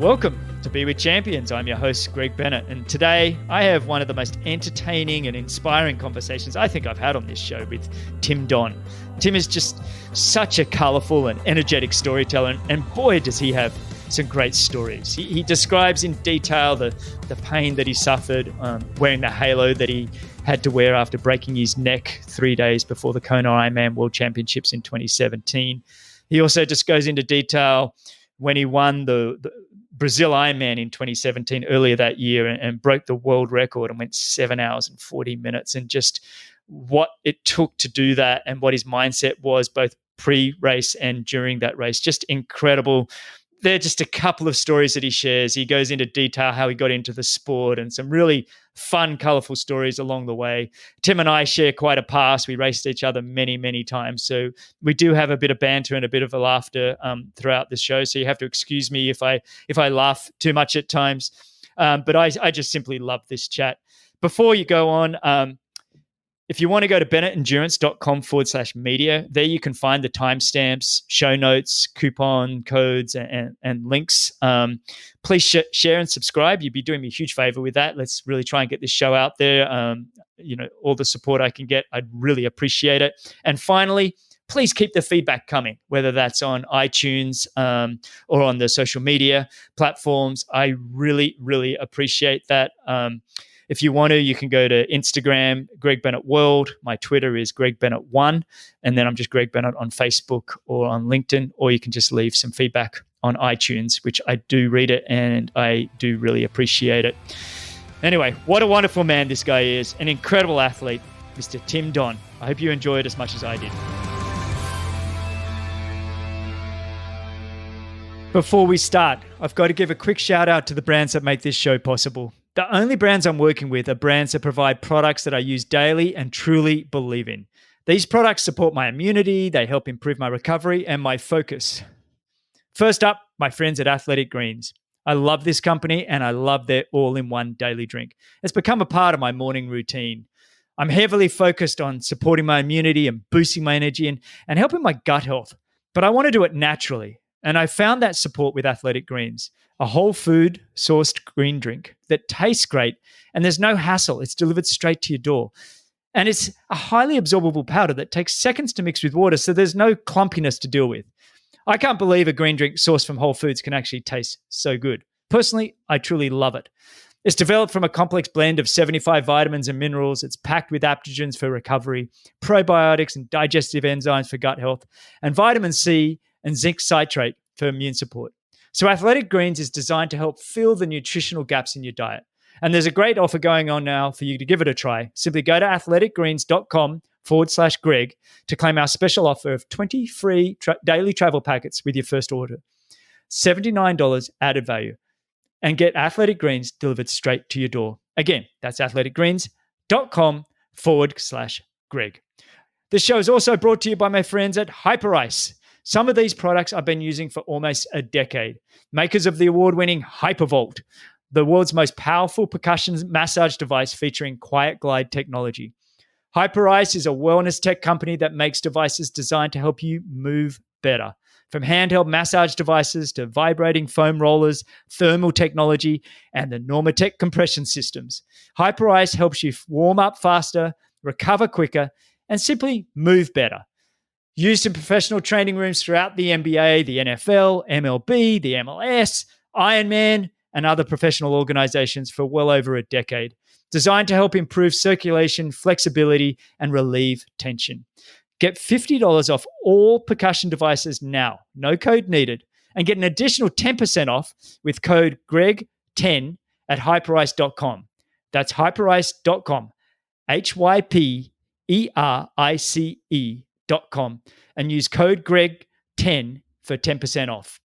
Welcome to Be With Champions. I'm your host, Greg Bennett, and today I have one of the most entertaining and inspiring conversations I think I've had on this show with Tim Don. Tim is just such a colourful and energetic storyteller, and boy, does he have some great stories. He describes in detail the pain that he suffered wearing the halo that he had to wear after breaking his neck 3 days before the Kona Ironman World Championships in 2017. He also just goes into detail when he won the Brazil Ironman in 2017 earlier that year and broke the world record and went 7 hours and 40 minutes, and just what it took to do that and what his mindset was both pre-race and during that race. Just incredible. They're just a couple of stories that he shares. He goes into detail how he got into the sport and some really fun, colorful stories along the way. Tim and I share quite a past. We raced each other many, many times. So we do have a bit of banter and a bit of a laughter throughout the show. So you have to excuse me if I laugh too much at times. But I just simply love this chat. Before you go on, if you want to go to bennettendurance.com/media, there you can find the timestamps, show notes, coupon codes, and links. Please share and subscribe. You'd be doing me a huge favor with that. Let's really try and get this show out there. All the support I can get, I'd really appreciate it. And finally, please keep the feedback coming, whether that's on iTunes or on the social media platforms. I really, really appreciate that. If you want to, you can go to Instagram, Greg Bennett World. My Twitter is Greg Bennett 1. And then I'm just Greg Bennett on Facebook or on LinkedIn, or you can just leave some feedback on iTunes, which I do read it and I do really appreciate it. Anyway, what a wonderful man this guy is. An incredible athlete, Mr. Tim Don. I hope you enjoy it as much as I did. Before we start, I've got to give a quick shout out to the brands that make this show possible. The only brands I'm working with are brands that provide products that I use daily and truly believe in. These products support my immunity, they help improve my recovery and my focus. First up, my friends at Athletic Greens. I love this company and I love their all-in-one daily drink. It's become a part of my morning routine. I'm heavily focused on supporting my immunity and boosting my energy and helping my gut health, but I want to do it naturally. And I found that support with Athletic Greens, a whole food sourced green drink that tastes great and there's no hassle. It's delivered straight to your door. And it's a highly absorbable powder that takes seconds to mix with water, so there's no clumpiness to deal with. I can't believe a green drink sourced from whole foods can actually taste so good. Personally, I truly love it. It's developed from a complex blend of 75 vitamins and minerals. It's packed with adaptogens for recovery, probiotics and digestive enzymes for gut health, and vitamin C and zinc citrate for immune support. So Athletic Greens is designed to help fill the nutritional gaps in your diet. And there's a great offer going on now for you to give it a try. Simply go to athleticgreens.com/Greg to claim our special offer of 20 free daily travel packets with your first order. $79 added value. And get Athletic Greens delivered straight to your door. Again, that's athleticgreens.com/Greg. This show is also brought to you by my friends at HyperIce. Some of these products I've been using for almost a decade. Makers of the award-winning HyperVolt, the world's most powerful percussion massage device featuring Quiet Glide technology. HyperIce is a wellness tech company that makes devices designed to help you move better. From handheld massage devices to vibrating foam rollers, thermal technology, and the Normatec compression systems, HyperIce helps you warm up faster, recover quicker, and simply move better. Used in professional training rooms throughout the NBA, the NFL, MLB, the MLS, Ironman, and other professional organizations for well over a decade. Designed to help improve circulation, flexibility, and relieve tension. Get $50 off all percussion devices now, no code needed, and get an additional 10% off with code GREG10 at hyperice.com. That's hyperice.com, HYPERICE.com, and use code GREG10 for 10% off.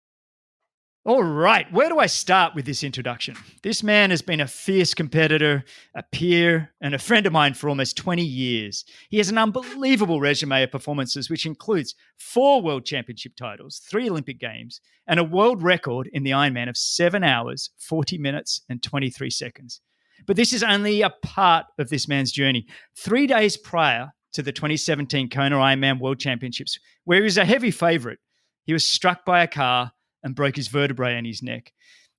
All right, where do I start with this introduction? This man has been a fierce competitor, a peer, and a friend of mine for almost 20 years. He has an unbelievable resume of performances, which includes 4 World Championship titles, 3 Olympic Games, and a world record in the Ironman of 7 hours, 40 minutes, and 23 seconds. But this is only a part of this man's journey. 3 days prior to the 2017 Kona Ironman World Championships, where he was a heavy favorite, he was struck by a car and broke his vertebrae in his neck.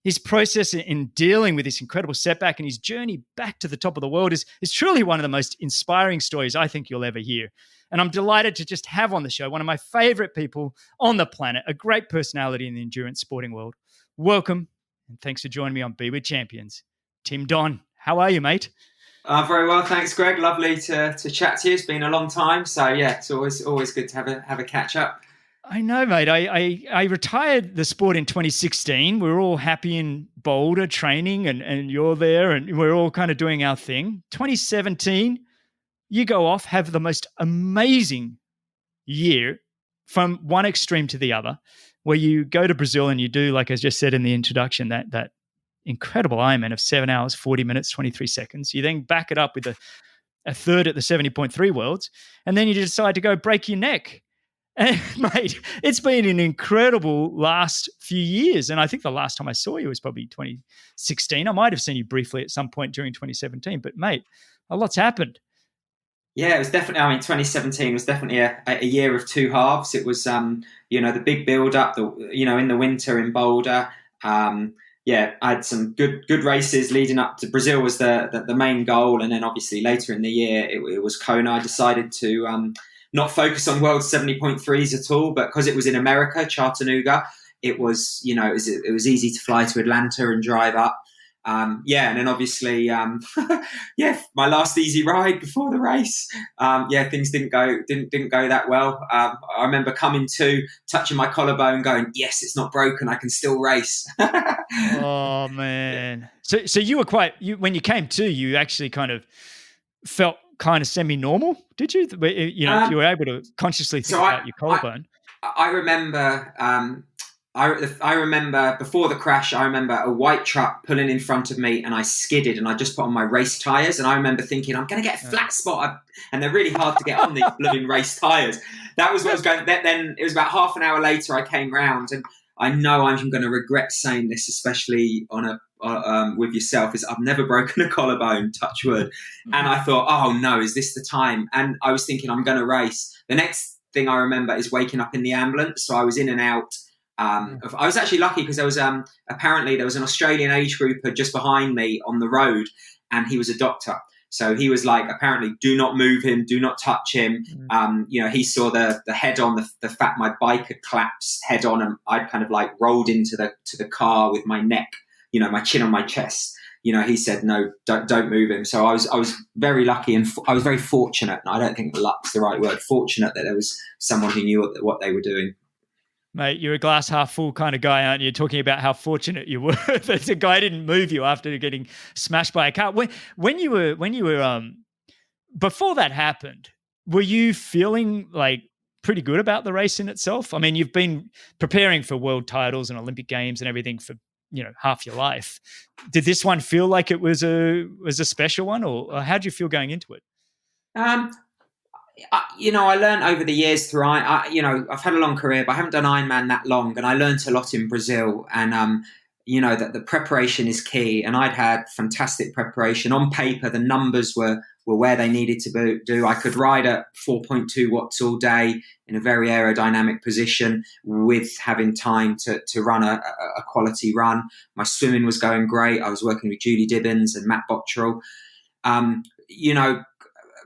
his process in dealing with this incredible setback and his journey back to the top of the world is truly one of the most inspiring stories I think you'll ever hear. And I'm delighted to just have on the show one of my favorite people on the planet, a great personality in the endurance sporting world. Welcome, and thanks for joining me on Be With Champions. Tim Don, how are you, mate? Very well, thanks, Greg. Lovely to chat to you. It's been a long time, so yeah, it's always good to have a catch up. I know, mate. I retired the sport in 2016. We were all happy in Boulder training, and you're there, and we're all kind of doing our thing. 2017, you go off, have the most amazing year from one extreme to the other, where you go to Brazil and you do, like I just said in the introduction, that incredible Ironman of 7 hours, 40 minutes, 23 seconds. You then back it up with a third at the 70.3 Worlds, and then you decide to go break your neck. And mate, it's been an incredible last few years. And I think the last time I saw you was probably 2016. I might have seen you briefly at some point during 2017, but mate, a lot's happened. Yeah, it was definitely, 2017 was definitely a year of two halves. It was, the big build up, in the winter in Boulder. I had some good races leading up to Brazil was the main goal. And then obviously later in the year, it was Kona. I decided to, not focus on World 70.3s at all, but because it was in America, Chattanooga, it was, it was easy to fly to Atlanta and drive up. And then obviously, my last easy ride before the race. Things didn't go that well. I remember coming to, touching my collarbone, going, "Yes, it's not broken. I can still race." Oh man! So you were when you came to, you actually kind of felt kind of semi-normal, did you? You were able to consciously think about your collarbone. I remember. I remember before the crash, I remember a white truck pulling in front of me and I skidded and I just put on my race tyres. And I remember thinking, I'm going to get a flat spot. And they're really hard to get on, these blooming race tyres. That was what was going. Then it was about half an hour later I came round, and I know I'm going to regret saying this, especially on with yourself, is I've never broken a collarbone, touch wood. And I thought, oh no, is this the time? And I was thinking, I'm going to race. The next thing I remember is waking up in the ambulance. So I was in and out. I was actually lucky because there was apparently there was an Australian age grouper just behind me on the road, and he was a doctor. So he was like, apparently, do not move him, do not touch him. He saw the head on, the fact my bike had collapsed head on, and I'd kind of like rolled into the car with my neck, my chin on my chest. He said, no, don't move him. So I was very lucky, and I was very fortunate. And I don't think luck's the right word. Fortunate that there was someone who knew what they were doing. Mate, you're a glass half full kind of guy, aren't you? Talking about how fortunate you were that the guy didn't move you after getting smashed by a car. When you were before that happened, were you feeling like pretty good about the race in itself? I mean, you've been preparing for world titles and Olympic Games and everything for half your life. Did this one feel like it was a special one, or how did you feel going into it? I learned over the years through, I've had a long career, but I haven't done Ironman that long. And I learned a lot in Brazil, and, that the preparation is key. And I'd had fantastic preparation on paper. The numbers were where they needed to do. I could ride at 4.2 watts all day in a very aerodynamic position with having time to run a quality run. My swimming was going great. I was working with Julie Dibbins and Matt Bottrell.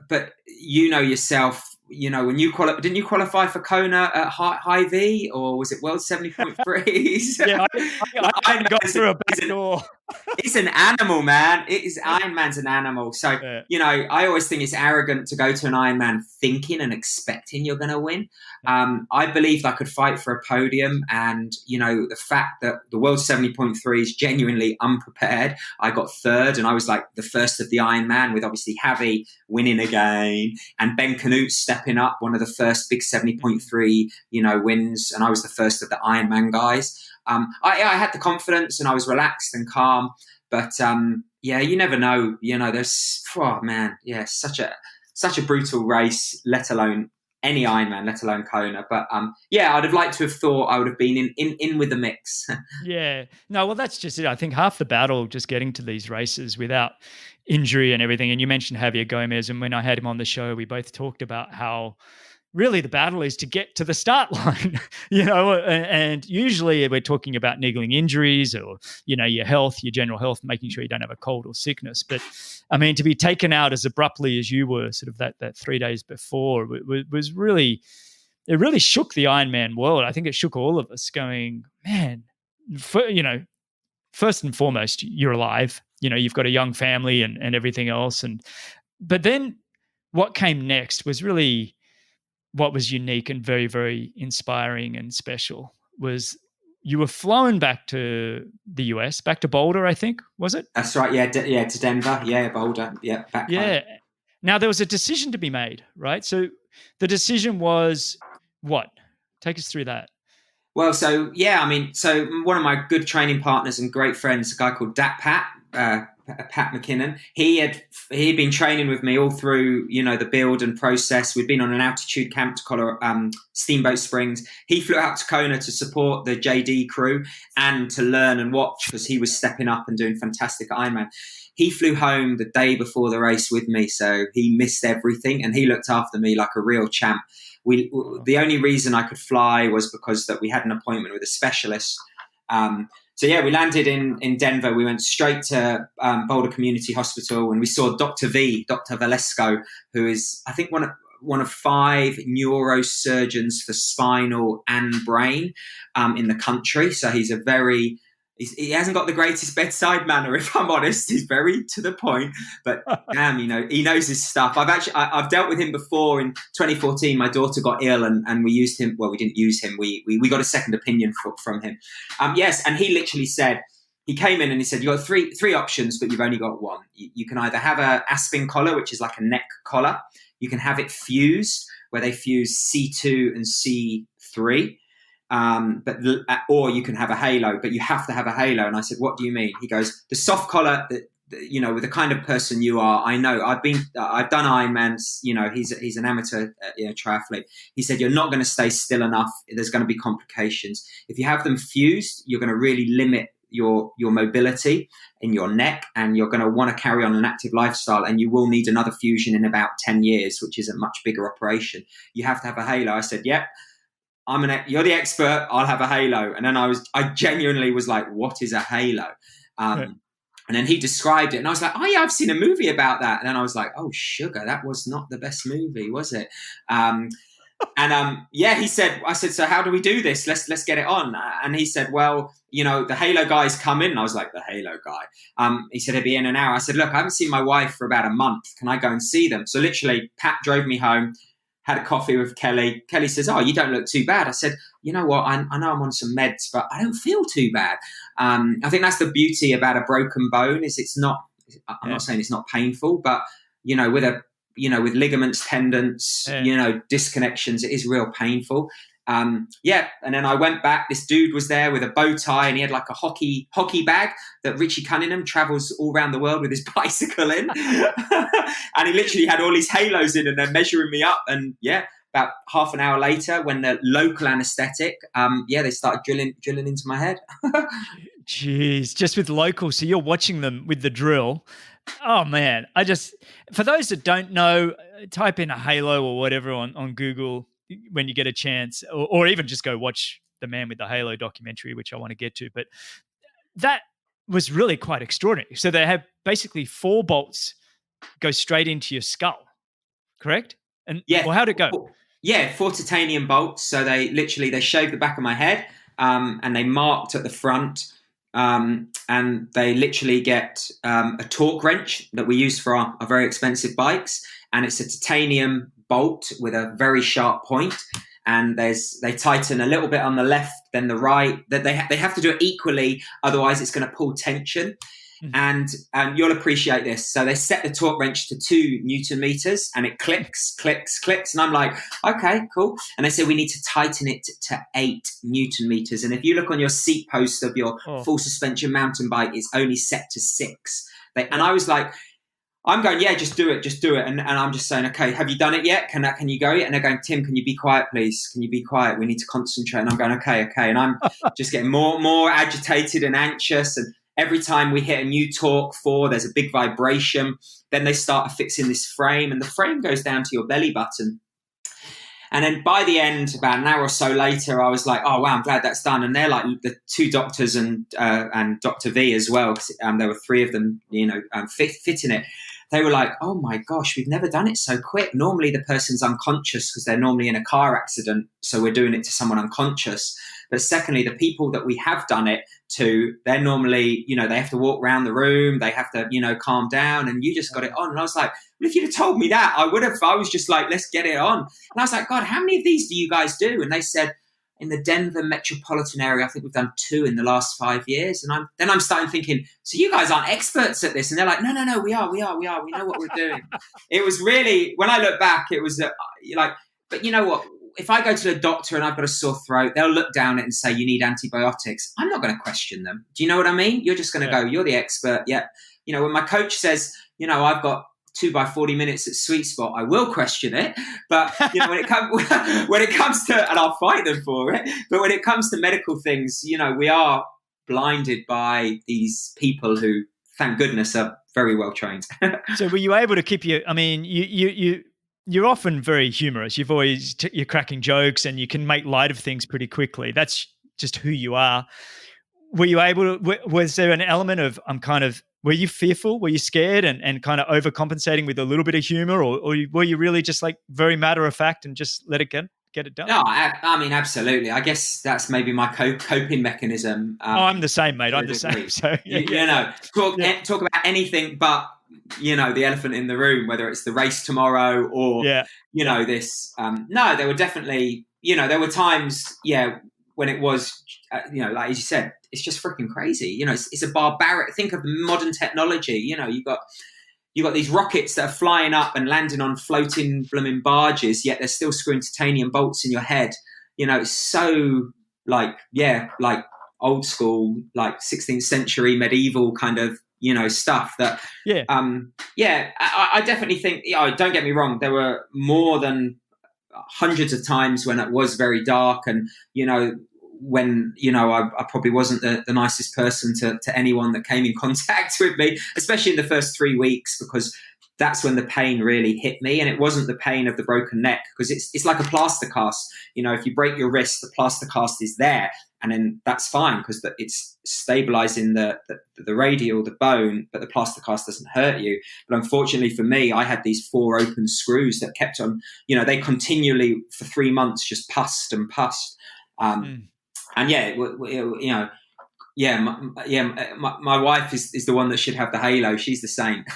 But yourself, when you didn't you qualify for Kona at high V, or was it World 70.3s? Yeah, I got through a back door. It's an animal, man. Ironman's an animal. So, I always think it's arrogant to go to an Ironman thinking and expecting you're going to win. I believed I could fight for a podium, and, the fact that the World 70.3 is genuinely unprepared. I got third, and I was like the first of the Ironman, with obviously Javi winning again and Ben Canute stepping up, one of the first big 70.3, wins. And I was the first of the Ironman guys. I had the confidence and I was relaxed and calm, but you never know. There's such a brutal race, let alone any Ironman, let alone Kona. But I'd have liked to have thought I would have been in with the mix. Yeah, no, well, that's just it. I think half the battle just getting to these races without injury and everything. And you mentioned Javier Gomez, and when I had him on the show, we both talked about how really the battle is to get to the start line, and usually we're talking about niggling injuries or, your health, your general health, making sure you don't have a cold or sickness. But I mean, to be taken out as abruptly as you were sort of that 3 days before was really, it really shook the Ironman world. I think it shook all of us going, man, first and foremost, you're alive, you've got a young family and everything else. But then what came next was really what was unique and very, very inspiring and special was you were flown back to the US, back to Boulder, I think, was it? That's right. Yeah. To Denver. Yeah. Boulder. Yeah. Back home. Yeah. Now there was a decision to be made, right? So the decision was what? Take us through that. Well, so one of my good training partners and great friends, a guy called Pat McKinnon, he had been training with me all through, the build and process. We'd been on an altitude camp to Steamboat Springs. He flew out to Kona to support the JD crew and to learn and watch because he was stepping up and doing fantastic Ironman. He flew home the day before the race with me, so he missed everything and he looked after me like a real champ. The only reason I could fly was because that we had an appointment with a specialist. We landed in Denver. We went straight to Boulder Community Hospital and we saw Dr. Valesco, who is, I think, one of 5 neurosurgeons for spinal and brain in the country. So he's he hasn't got the greatest bedside manner, if I'm honest. He's very to the point, but damn, he knows his stuff. I've dealt with him before. In 2014, my daughter got ill and we used him. Well, we didn't use him. We got a second opinion from him. Yes. And he literally said, he came in and he said, you got three options, but you've only got one. You can either have a Aspen collar, which is like a neck collar. You can have it fused, where they fuse C2 and C3. Or you can have a halo, but you have to have a halo. And I said, what do you mean? He goes, the soft collar, with the kind of person you are, I know I've done Ironmans, he's an amateur triathlete. He said, you're not going to stay still enough. There's going to be complications. If you have them fused, you're going to really limit your mobility in your neck and you're going to want to carry on an active lifestyle and you will need another fusion in about 10 years, which is a much bigger operation. You have to have a halo. I said, yep. You're the expert. I'll have a halo. And then I genuinely was like, what is a halo? And then he described it and I was like, oh yeah, I've seen a movie about that. And then I was like, oh sugar, that was not the best movie, was it? He said, I said, so how do we do this? Let's get it on. And he said, well, the halo guy's come in. And I was like, the halo guy. He said, he'll be in an hour. I said, look, I haven't seen my wife for about a month. Can I go and see them? So literally Pat drove me home. Had a coffee with Kelly. Kelly says, oh, you don't look too bad. I said, you know what? I know I'm on some meds, but I don't feel too bad. I think that's the beauty about a broken bone is it's not, I'm not saying it's not painful, but, with ligaments, tendons, disconnections, it is real painful. And then I went back. This dude was there with a bow tie and he had like a hockey bag that Richie Cunningham travels all around the world with his bicycle in. And he literally had all these halos in and they're measuring me up. And about half an hour later when the local anesthetic, they started drilling into my head. Jeez, just with local. So you're watching them with the drill. Oh man, for those that don't know, type in a halo or whatever on Google when you get a chance, or even just go watch the Man with the Halo documentary, which I want to get to. But that was really quite extraordinary. So they have basically 4 bolts go straight into your skull, correct? And how'd it go? 4 titanium bolts. So they shaved the back of my head and they marked at the front. And they literally get a torque wrench that we use for our very expensive bikes. And it's a titanium bolt with a very sharp point. And they tighten a little bit on the left, then the right. That they have to do it equally, otherwise it's going to pull tension. Mm-hmm. And you'll appreciate this. So they set the torque wrench to 2 Newton meters, and it clicks, and I'm like, okay, cool. And they say we need to tighten it to 8 Newton meters. And if you look on your seat post of your full suspension mountain bike, it's only set to 6. And I was like, I'm going, yeah, just do it. And I'm just saying, okay, have you done it yet? Can you go? And they're going, Tim, can you be quiet, please? Can you be quiet? We need to concentrate. And I'm going, okay. And I'm just getting more agitated and anxious. And every time we hit a new torque 4, there's a big vibration. Then they start affixing this frame, and the frame goes down to your belly button. And then by the end, about an hour or so later, I was like, oh, wow, I'm glad that's done. And they're like the two doctors and Dr. V as well. There were three of them, fitting it. They were like, oh my gosh, we've never done it so quick. Normally the person's unconscious because they're normally in a car accident. So we're doing it to someone unconscious. But secondly, the people that we have done it to, they're normally, they have to walk around the room. They have to, calm down, and you just got it on. And I was like, well, if you'd have told me that, I was just like, let's get it on. And I was like, God, how many of these do you guys do? And they said, in the Denver metropolitan area, I think we've done 2 in the last 5 years. And I'm starting thinking, so you guys aren't experts at this? And they're like, no, we are. We know what we're doing. It was really, when I look back, it was but you know what? If I go to the doctor and I've got a sore throat, they'll look down it and say, you need antibiotics. I'm not going to question them. Do you know what I mean? You're just going to go, you're the expert. Yeah. When my coach says, I've got 2 by 40 minutes at sweet spot, I will question it. But when it comes to, and I'll fight them for it. But when it comes to medical things, we are blinded by these people who, thank goodness, are very well trained. So were you able to keep you're often very humorous. You're cracking jokes and you can make light of things pretty quickly. That's just who you are. Were you able to, was there an element of, were you fearful? Were you scared and kind of overcompensating with a little bit of humor, or were you really just like very matter of fact and just let it get it done? No, I mean, absolutely. I guess that's maybe my coping mechanism. I'm the same, mate. I'm the same. So, talk about anything but, the elephant in the room, whether it's the race tomorrow or, this. No, there were definitely, there were times, when it was, like as you said, it's just freaking crazy. It's a barbaric. Think of modern technology. You got these rockets that are flying up and landing on floating blooming barges, yet they're still screwing titanium bolts in your head. It's so like old school, like 16th century medieval kind of stuff that. I definitely think. Don't get me wrong. There were more than hundreds of times when it was very dark, and when I probably wasn't the nicest person to anyone that came in contact with me, especially in the first 3 weeks, because that's when the pain really hit me. And it wasn't the pain of the broken neck, because it's like a plaster cast. If you break your wrist, the plaster cast is there, and then that's fine because it's stabilizing the radial, the bone, but the plaster cast doesn't hurt you. But unfortunately for me, I had these 4 open screws that kept on, they continually for 3 months just pussed and pussed. And my wife is the one that should have the halo. She's the saint.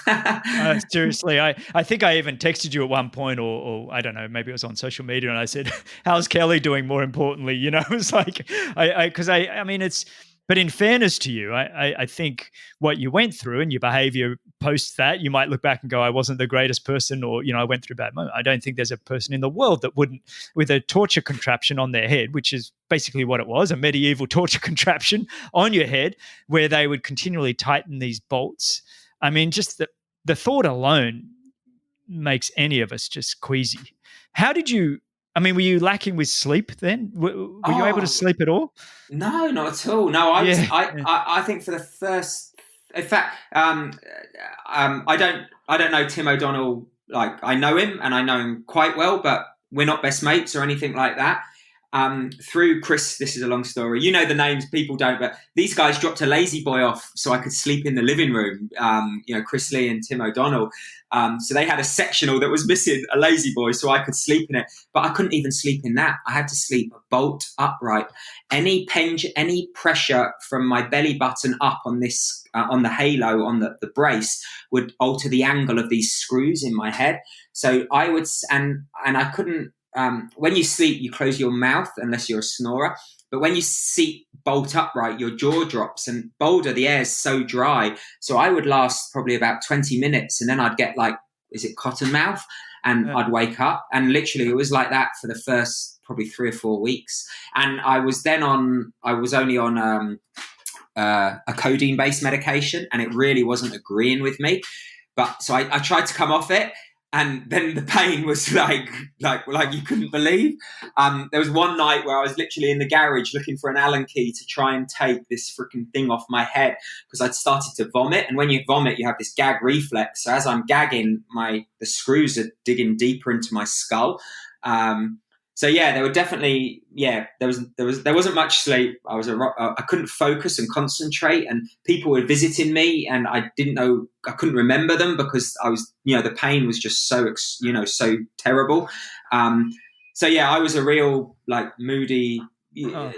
Seriously, I think I even texted you at one point, or I don't know, maybe it was on social media, and I said, "How's Kelly doing?" More importantly, it was like I mean, it's. But in fairness to you, I think what you went through and your behavior post that, you might look back and go, I wasn't the greatest person, or, I went through a bad moment. I don't think there's a person in the world that wouldn't, with a torture contraption on their head, which is basically what it was, a medieval torture contraption on your head, where they would continually tighten these bolts. I mean, just the thought alone makes any of us just queasy. How did you... I mean, were you lacking with sleep then? Were you able to sleep at all? No, not at all. No, I think for the first, in fact, I don't know Tim O'Donnell. Like, I know him and I know him quite well, but we're not best mates or anything like that. Through Chris, this is a long story. The names, people don't, but these guys dropped a lazy boy off so I could sleep in the living room. Chris Lee and Tim O'Donnell. So they had a sectional that was missing a lazy boy so I could sleep in it, but I couldn't even sleep in that. I had to sleep bolt upright. Any pressure from my belly button up on this, on the halo, on the brace would alter the angle of these screws in my head. So I would, and I couldn't, when you sleep, you close your mouth unless you're a snorer. But when you sit bolt upright, your jaw drops, and Boulder, the air is so dry. So I would last probably about 20 minutes, and then I'd get like, is it cotton mouth? And I'd wake up, and literally it was like that for the first probably 3 or 4 weeks. And I was only on a codeine-based medication, and it really wasn't agreeing with me. But so I tried to come off it. And then the pain was like you couldn't believe. There was one night where I was literally in the garage looking for an Allen key to try and take this freaking thing off my head because I'd started to vomit. And when you vomit, you have this gag reflex. So as I'm gagging, the screws are digging deeper into my skull. So yeah, there were definitely there wasn't much sleep. I couldn't focus and concentrate, and people were visiting me, and I couldn't remember them because I was, the pain was just so so terrible. So yeah, I was a real moody. I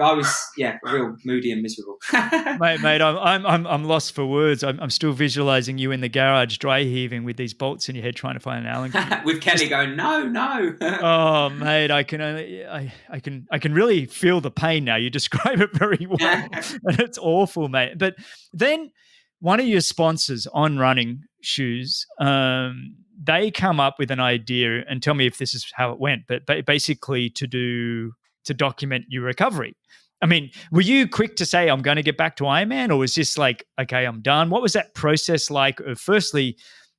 was real moody and miserable. Mate, I'm lost for words. I'm still visualizing you in the garage, dry heaving with these bolts in your head, trying to find an Allen key. With Kelly going, no. Oh, mate, I can really feel the pain now. You describe it very well, and it's awful, mate. But then one of your sponsors On Running shoes, they come up with an idea, and tell me if this is how it went. But basically, to document your recovery. I mean, were you quick to say, I'm going to get back to Ironman, or was this like, okay, I'm done? What was that process like of firstly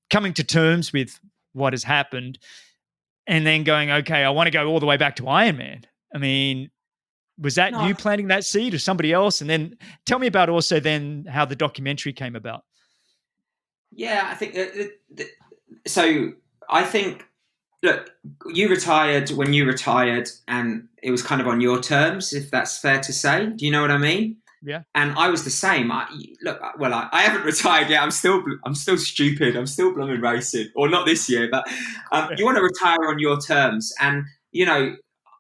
coming to terms with what has happened and then going, okay, I want to go all the way back to Ironman? I mean, was that you planting that seed or somebody else? And then tell me about also then how the documentary came about. Yeah, I think look, you retired when you retired, and it was kind of on your terms, if that's fair to say. Do you know what I mean? Yeah. And I was the same. I haven't retired yet. I'm still stupid. I'm still blooming racing, or not this year. But you want to retire on your terms, and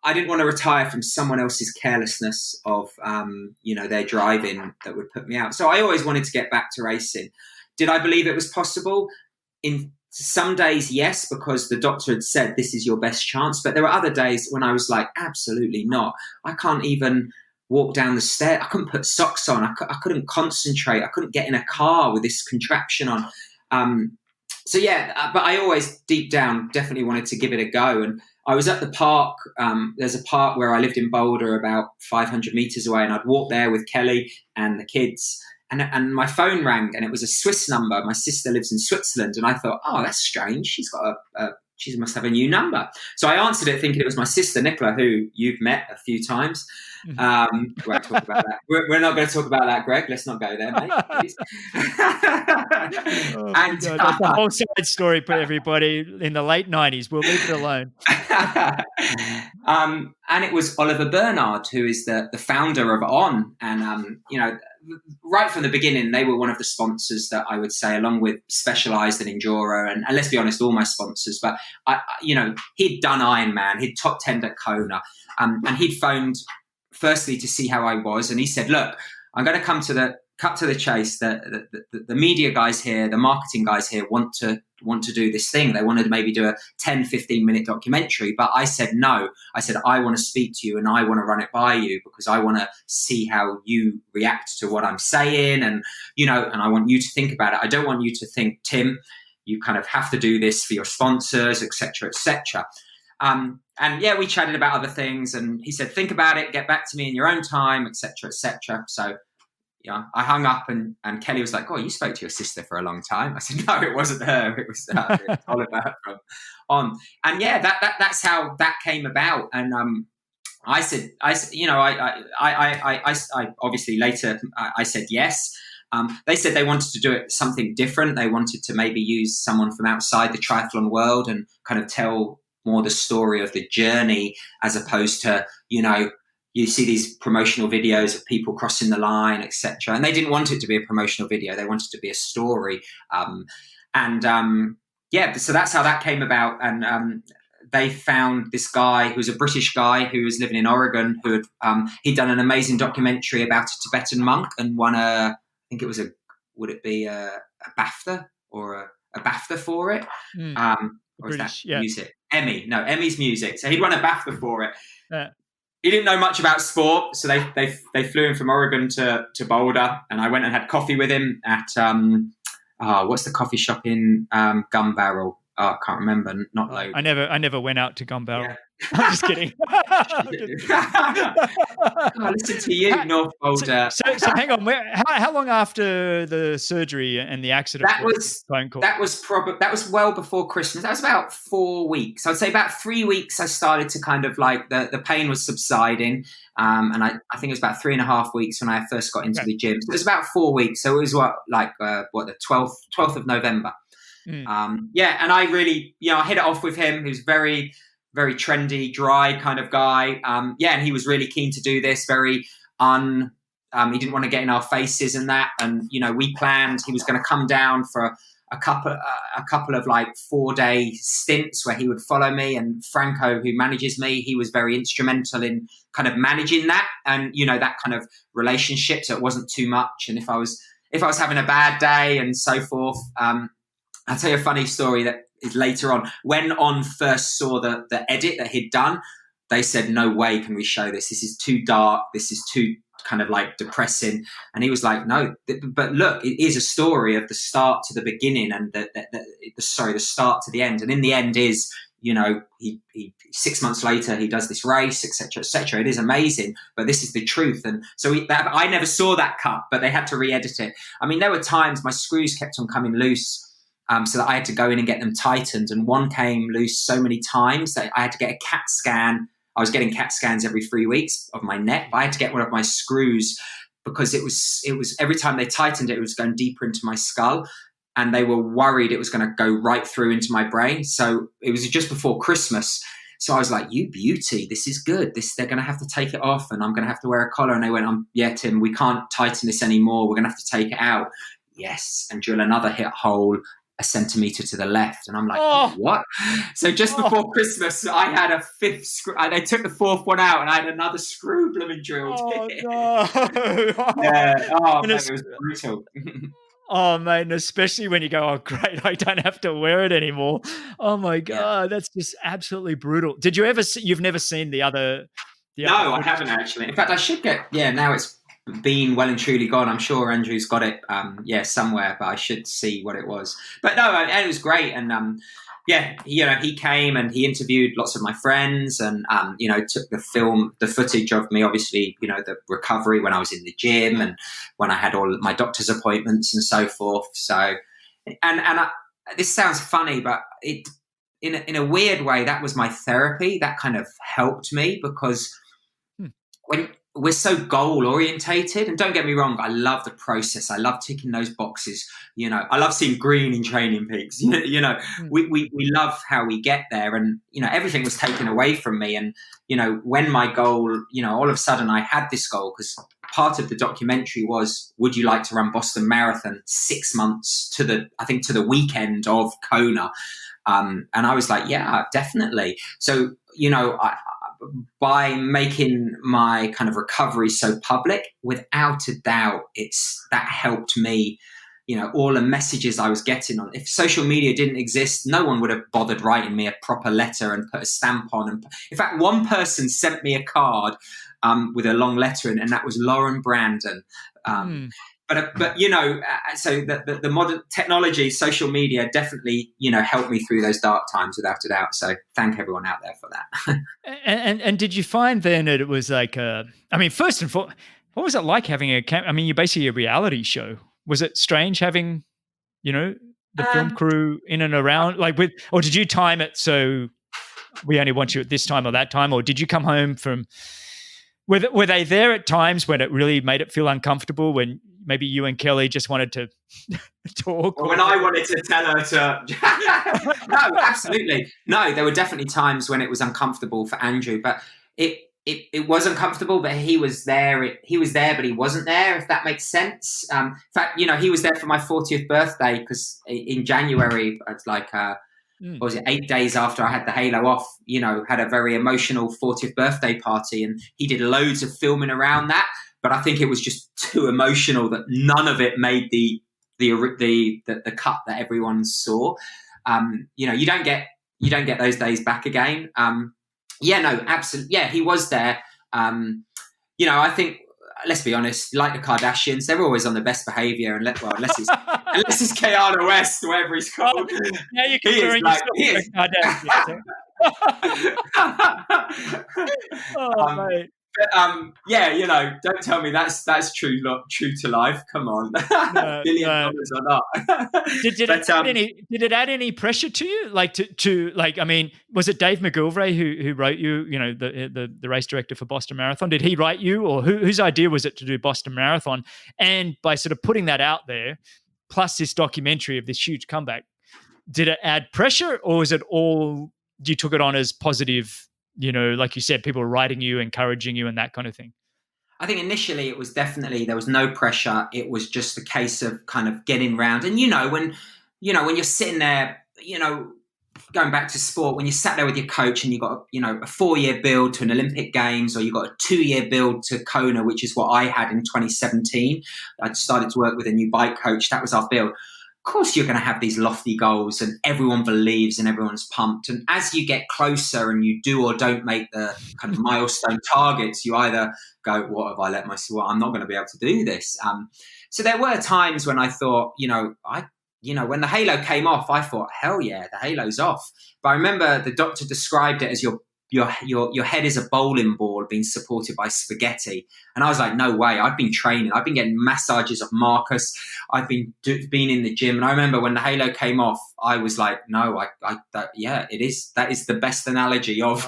I didn't want to retire from someone else's carelessness of their driving that would put me out. So I always wanted to get back to racing. Did I believe it was possible? In some days, yes, because the doctor had said this is your best chance. But there were other days when I was like, absolutely not. I can't even walk down the stairs. I couldn't put socks on. I couldn't concentrate. I couldn't get in a car with this contraption on. But I always deep down definitely wanted to give it a go. And I was at the park. There's a park where I lived in Boulder, about 500 meters away, and I'd walk there with Kelly and the kids. And my phone rang, and it was a Swiss number. My sister lives in Switzerland, and I thought, oh, that's strange. She's got she must have a new number. So I answered it thinking it was my sister, Nicola, who you've met a few times. We won't talk about that. We're not going to talk about that, Greg. Let's not go there, mate, please. And that's a whole side story for everybody in the late 90s. We'll leave it alone. And it was Oliver Bernard, who is the founder of On. And, right from the beginning, they were one of the sponsors that I would say, along with Specialized and Enduro, and let's be honest, all my sponsors. But, he'd done Ironman, he'd top 10 at Kona, and he'd phoned firstly to see how I was. And he said, look, I'm going to cut to the chase. The media guys here, the marketing guys here want to do this thing. They wanted to maybe do a 10, 15-minute documentary. But I said, no. I said, I want to speak to you and I want to run it by you because I want to see how you react to what I'm saying. And, and I want you to think about it. I don't want you to think, Tim, you kind of have to do this for your sponsors, et cetera, et cetera. And yeah, we chatted about other things, and he said, think about it, get back to me in your own time, et cetera, et cetera. So, I hung up, and Kelly was like, oh, you spoke to your sister for a long time. I said, no, it wasn't her. It was Oliver from On. And yeah, that's how that came about. And, I said, I obviously later I said yes. They said they wanted to do it something different. They wanted to maybe use someone from outside the triathlon world and kind of tell more the story of the journey, as opposed to, you see these promotional videos of people crossing the line, etc. And they didn't want it to be a promotional video. They wanted it to be a story. So that's how that came about. And they found this guy who was a British guy who was living in Oregon, who had he'd done an amazing documentary about a Tibetan monk and won a BAFTA or a BAFTA for it? Or is that music? Emmy. No, Emmy's music. So he'd won a BAFTA for it. He didn't know much about sport, so they flew him from Oregon to Boulder, and I went and had coffee with him at what's the coffee shop in Gun Barrel? Oh, I can't remember. Not Logan. I never went out to Gun Barrel. Yeah. I'm just kidding. Listen to you, North Boulder. So hang on. How long after the surgery and the accident? That was well before Christmas. That was about 4 weeks. I'd say about 3 weeks. I started to kind of like the pain was subsiding, and I think it was about 3.5 weeks when I first got into the gym. So it was about 4 weeks. So it was the 12th of November. And I really, I hit it off with him. He was very, very trendy, dry kind of guy. And he was really keen to do this. He didn't want to get in our faces and that. And we planned he was going to come down for a couple of like 4-day stints where he would follow me. And Franco, who manages me, he was very instrumental in kind of managing that and that kind of relationship, so it wasn't too much. And if I was having a bad day and so forth, I'll tell you a funny story that is later on. When On first saw the edit that he'd done, they said, "No way can we show this. This is too dark. This is too kind of like depressing." And he was like, "No, but look, it is a story of the start to the beginning and the start to the end. And in the end is, he 6 months later, he does this race, etc., etc. It is amazing, but this is the truth." And so I never saw that cut, but they had to re-edit it. I mean, there were times my screws kept on coming loose, so that I had to go in and get them tightened. And one came loose so many times that I had to get a CAT scan. I was getting CAT scans every 3 weeks of my neck, but I had to get one of my screws because it was every time they tightened it, it was going deeper into my skull. And they were worried it was going to go right through into my brain. So it was just before Christmas. So I was like, "You beauty, this is good. They're going to have to take it off and I'm going to have to wear a collar." And they went, "Yeah, Tim, we can't tighten this anymore. We're going to have to take it out." Yes. And drill another hole 1 centimeter to the left. And I'm like, "What?" So just before Christmas, I had a 5th screw. They took the 4th one out and I had another screw blooming drilled. Oh, no. Yeah. Oh, man, it was brutal. Oh, mate, and especially when you go, "Oh, great, I don't have to wear it anymore." Oh my God, that's just absolutely brutal. Did you ever see, you've never seen the other? No, I haven't actually. In fact, I should get, now it's been well and truly gone. I'm sure Andrew's got it, somewhere, but I should see what it was. But no, it was great. And he came and he interviewed lots of my friends and, took the footage of me, obviously, the recovery when I was in the gym and when I had all my doctor's appointments and so forth. So, this sounds funny, but in a weird way, that was my therapy. That kind of helped me because when we're so goal orientated, and don't get me wrong, I love the process. I love ticking those boxes. I love seeing green in training peaks. We love how we get there, and everything was taken away from me. And when my goal, all of a sudden I had this goal because part of the documentary was, would you like to run Boston Marathon 6 months to the weekend of Kona? And I was like, yeah, definitely. So by making my kind of recovery so public, without a doubt, that helped me. All the messages I was getting on. If social media didn't exist, no one would have bothered writing me a proper letter and put a stamp on. And in fact, one person sent me a card with a long letter in, and that was Lauren Brandon. But so the modern technology, social media, definitely helped me through those dark times without a doubt. So thank everyone out there for that. and did you find then that it was like first and foremost, what was it like having you're basically a reality show. Was it strange having the film crew in and around or did you time it so we only want you at this time or that time, or did you come home from? Were they there at times when it really made it feel uncomfortable, when maybe you and Kelly just wanted to talk? Or when I wanted to tell her to... No, absolutely. No, there were definitely times when it was uncomfortable for Andrew, but it was uncomfortable, but he was there. He was there, but he wasn't there, if that makes sense. In fact, he was there for my 40th birthday because in January, it's like... what was it, 8 days after I had the halo off, had a very emotional 40th birthday party, and he did loads of filming around that. But I think it was just too emotional that none of it made the cut that everyone saw. You don't get those days back again. Absolutely. Yeah, he was there. I think, let's be honest, like the Kardashians, they're always on the best behaviour, unless it's Keanu West, whatever he's called. Now you can Kardashian. Mate. But, don't tell me that's true to life. Come on, $1 billion or not. Did it add any pressure to you? Was it Dave McGilvray who wrote you? The race director for Boston Marathon. Did he write you, or whose idea was it to do Boston Marathon? And by sort of putting that out there, plus this documentary of this huge comeback, did it add pressure, or was it all you took it on as positive, like you said, people writing you, encouraging you and that kind of thing? I think initially it was definitely, there was no pressure. It was just a case of kind of getting round. And, when you're sitting there, going back to sport, when you sat there with your coach and you got, a 4-year build to an Olympic Games, or you got a 2-year build to Kona, which is what I had in 2017. I'd started to work with a new bike coach. That was our build. Of course, you're going to have these lofty goals and everyone believes and everyone's pumped. And as you get closer and you do or don't make the kind of milestone targets, you either go, what have I let myself, well, I'm not going to be able to do this. So there were times when I thought, when the halo came off, I thought, hell yeah, the halo's off. But I remember the doctor described it as your head is a bowling ball being supported by spaghetti. And I was like, no way. I've been training. I've been getting massages of Marcus. I've been in the gym. And I remember when the halo came off, I was like, no, it is. That is the best analogy of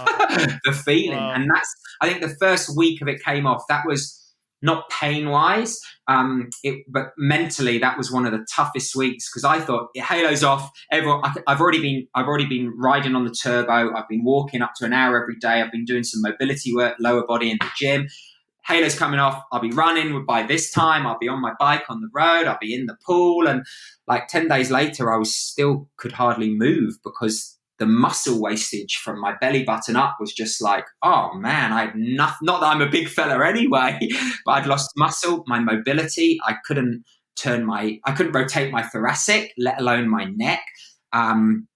the feeling. Wow. And I think the first week of it came off, that was not pain-wise, but mentally that was one of the toughest weeks, because I thought, halo's off. I've already been riding on the turbo. I've been walking up to an hour every day. I've been doing some mobility work, lower body in the gym. Halo's coming off. I'll be running by this time. I'll be on my bike on the road. I'll be in the pool. And like 10 days later, I could hardly move, because the muscle wastage from my belly button up was just like, oh man, I had nothing. Not that I'm a big fella anyway, but I'd lost muscle, my mobility. I couldn't rotate my thoracic, let alone my neck. And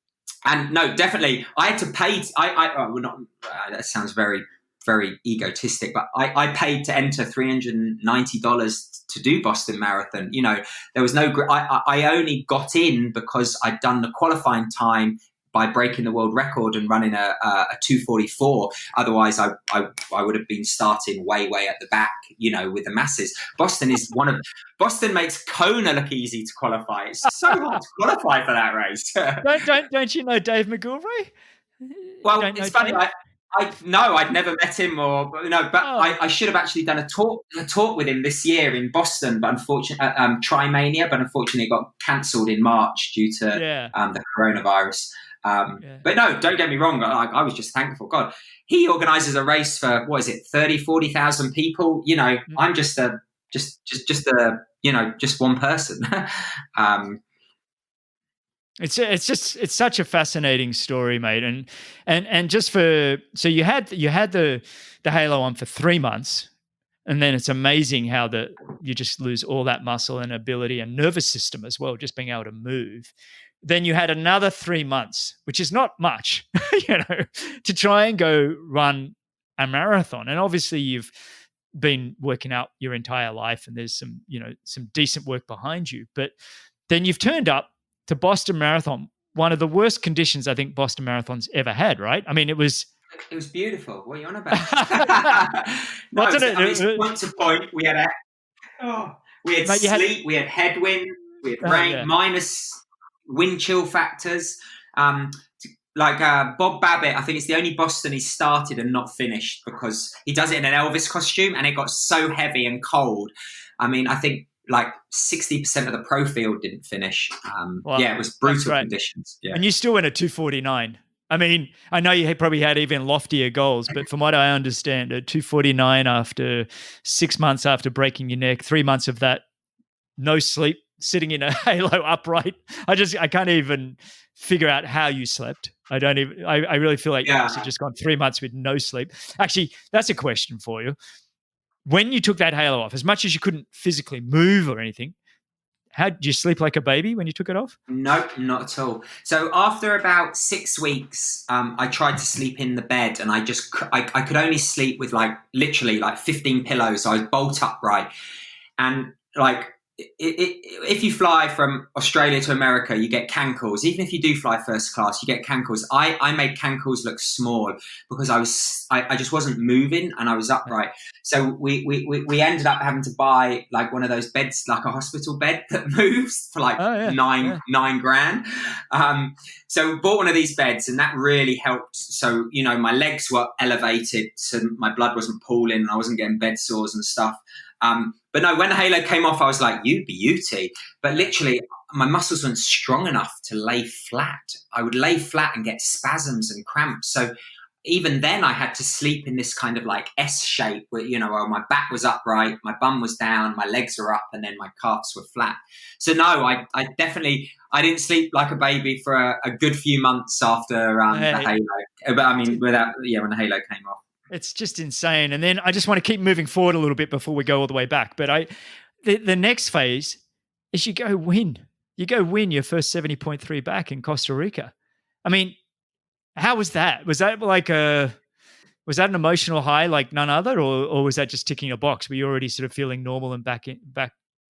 no, definitely, I had to pay. That sounds very, very egotistic, but I paid to enter $390 to do Boston Marathon. There was no. I only got in because I'd done the qualifying time by breaking the world record and running a 2:44. Otherwise, I would have been starting way at the back, with the masses. Boston makes Kona look easy to qualify. It's so hard to qualify for that race. Don't you know Dave McGilvray? Well, it's funny. I'd never met him, I should have actually done a talk with him this year in Boston, but unfortunately, Trimania, but unfortunately it got cancelled in March due to the coronavirus. But no, don't get me wrong. I was just thankful. God, he organises a race for 30,000-40,000 people. I'm just one person. It's such a fascinating story, mate. And just so you had the halo on for 3 months, and then it's amazing how you just lose all that muscle and ability and nervous system as well, just being able to move. Then you had another 3 months, which is not much, to try and go run a marathon. And obviously you've been working out your entire life and there's some decent work behind you. But then you've turned up to Boston Marathon, one of the worst conditions I think Boston Marathon's ever had, right? I mean, it was beautiful. What are you on about? Point to point, we had sleet, we had headwind, we had rain, minus wind chill factors. Bob Babbitt, I think it's the only Boston he started and not finished, because he does it in an Elvis costume and it got so heavy and cold. I mean, I think 60% of the pro field didn't finish. It was brutal conditions. Yeah. And you still went at 2:49. I mean, I know you probably had even loftier goals, but from what I understand, at 2:49 after 6 months after breaking your neck, 3 months of that, no sleep, sitting in a halo upright. I can't even figure out how you slept. I really feel like you must have just gone 3 months with no sleep. Actually, that's a question for you. When you took that halo off, as much as you couldn't physically move or anything, how did you sleep like a baby when you took it off? Nope, not at all. So after about 6 weeks, I tried to sleep in the bed, and I could only sleep with literally 15 pillows. So I was bolt upright, and if you fly from Australia to America, you get cankles. Even if you do fly first class, you get cankles. I made cankles look small because I just wasn't moving and I was upright. So we ended up having to buy one of those beds, like a hospital bed that moves for $9,000. So we bought one of these beds, and that really helped. So my legs were elevated, so my blood wasn't pooling, and I wasn't getting bed sores and stuff. But no, when the halo came off, I was like, you beauty. But literally, my muscles weren't strong enough to lay flat. I would lay flat and get spasms and cramps. So even then I had to sleep in this kind of like S shape where, where my back was upright, my bum was down, my legs were up, and then my calves were flat. So no, I didn't sleep like a baby for a good few months after the halo. But I mean, when the halo came off. It's just insane. And then I just want to keep moving forward a little bit before we go all the way back. But the next phase is you go win. You go win your first 70.3 back in Costa Rica. I mean, how was that? Was that was that an emotional high like none other, or was that just ticking a box? Were you already sort of feeling normal and back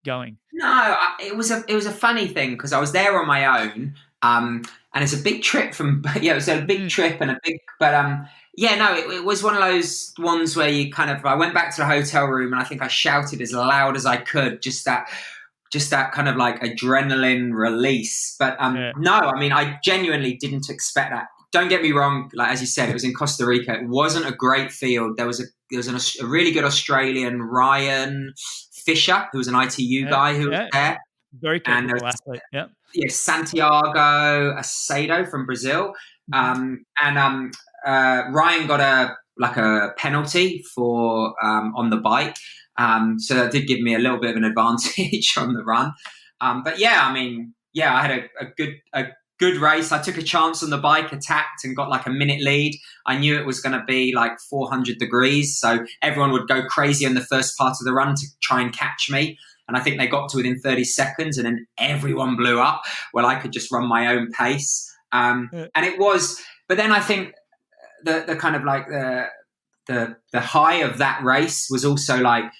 going? No, it was a funny thing because I was there on my own, and it's a big trip it was a big trip and it was one of those ones where I went back to the hotel room and I think I shouted as loud as I could, just that kind of like adrenaline release. But no, I mean, I genuinely didn't expect that. Don't get me wrong. Like, as you said, it was in Costa Rica. It wasn't a great field. There was a really good Australian, Ryan Fisher, who was an ITU guy who was there. Very capable athlete. Yeah. Yeah. Santiago Acedo from Brazil. Ryan got a penalty for on the bike. So that did give me a little bit of an advantage on the run. But yeah, I mean, I had a good race. I took a chance on the bike, attacked, and got like a minute lead. I knew it was going to be like 400 degrees, so everyone would go crazy on the first part of the run to try and catch me. And I think they got to within 30 seconds, and then everyone blew up. Well, I could just run my own pace, and it was. But then I think the kind of like the high of that race was also like,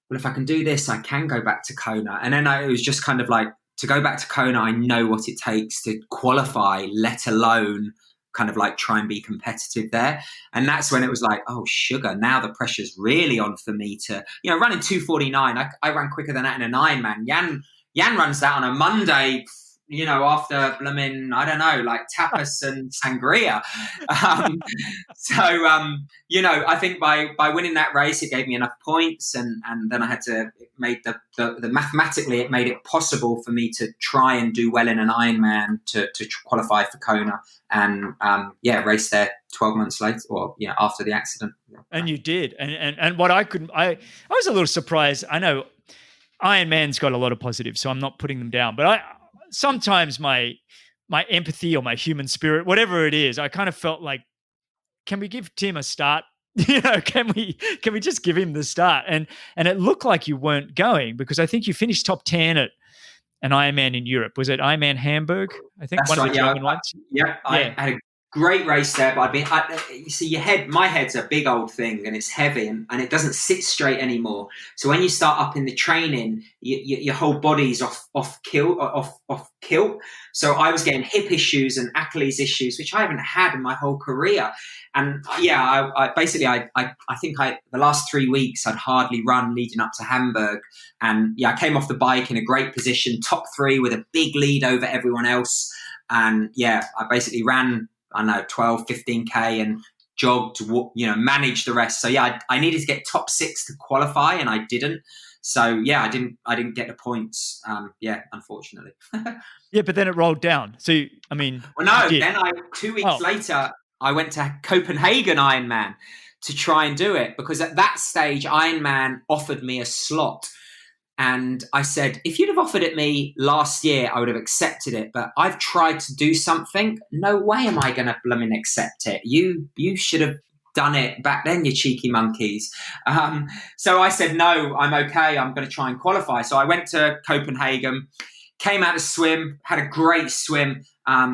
well, if I can do this, I can go back to Kona. And then it was just kind of like, to go back to Kona, I know what it takes to qualify, let alone kind of like try and be competitive there. And that's when it was like, oh, sugar, now the pressure's really on for me to, running 2:49. I ran quicker than that in an Ironman. Jan runs that on a Monday, after blooming, I don't know, like tapas and sangria. I think by winning that race, it gave me enough points, and then I had to make the mathematically, it made it possible for me to try and do well in an Ironman to qualify for Kona, and race there 12 months later, or after the accident. And you did, and what I was a little surprised. I know Ironman's got a lot of positives, so I'm not putting them down, but sometimes my empathy or my human spirit, whatever it is, I kind of felt like, can we give Tim a start? Can we just give him the start? And it looked like you weren't going, because I think you finished top 10 at an Ironman in Europe. Was it Ironman Hamburg? I think that's one right, of the German ones. I had a great race there, but you see, my head's a big old thing, and it's heavy, and it doesn't sit straight anymore. So when you start up in the training, your whole body's off kilt. So I was getting hip issues and Achilles issues, which I haven't had in my whole career. And I think the last 3 weeks I'd hardly run leading up to Hamburg, and I came off the bike in a great position, top 3 with a big lead over everyone else. And I basically ran, 12, 15K and jogged, managed the rest. So I needed to get top 6 to qualify, and I didn't. So I didn't get the points. Unfortunately. But then it rolled down. So, I mean. Well, no, then 2 weeks later, I went to Copenhagen Ironman to try and do it, because at that stage, Ironman offered me a slot. And I said, if you'd have offered it me last year, I would have accepted it. But I've tried to do something. No way am I going to blooming accept it. You should have done it back then, you cheeky monkeys. So I said, no, I'm okay. I'm going to try and qualify. So I went to Copenhagen, came out to swim, had a great swim,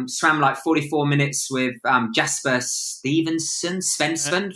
swam like 44 minutes with Jasper Svensson.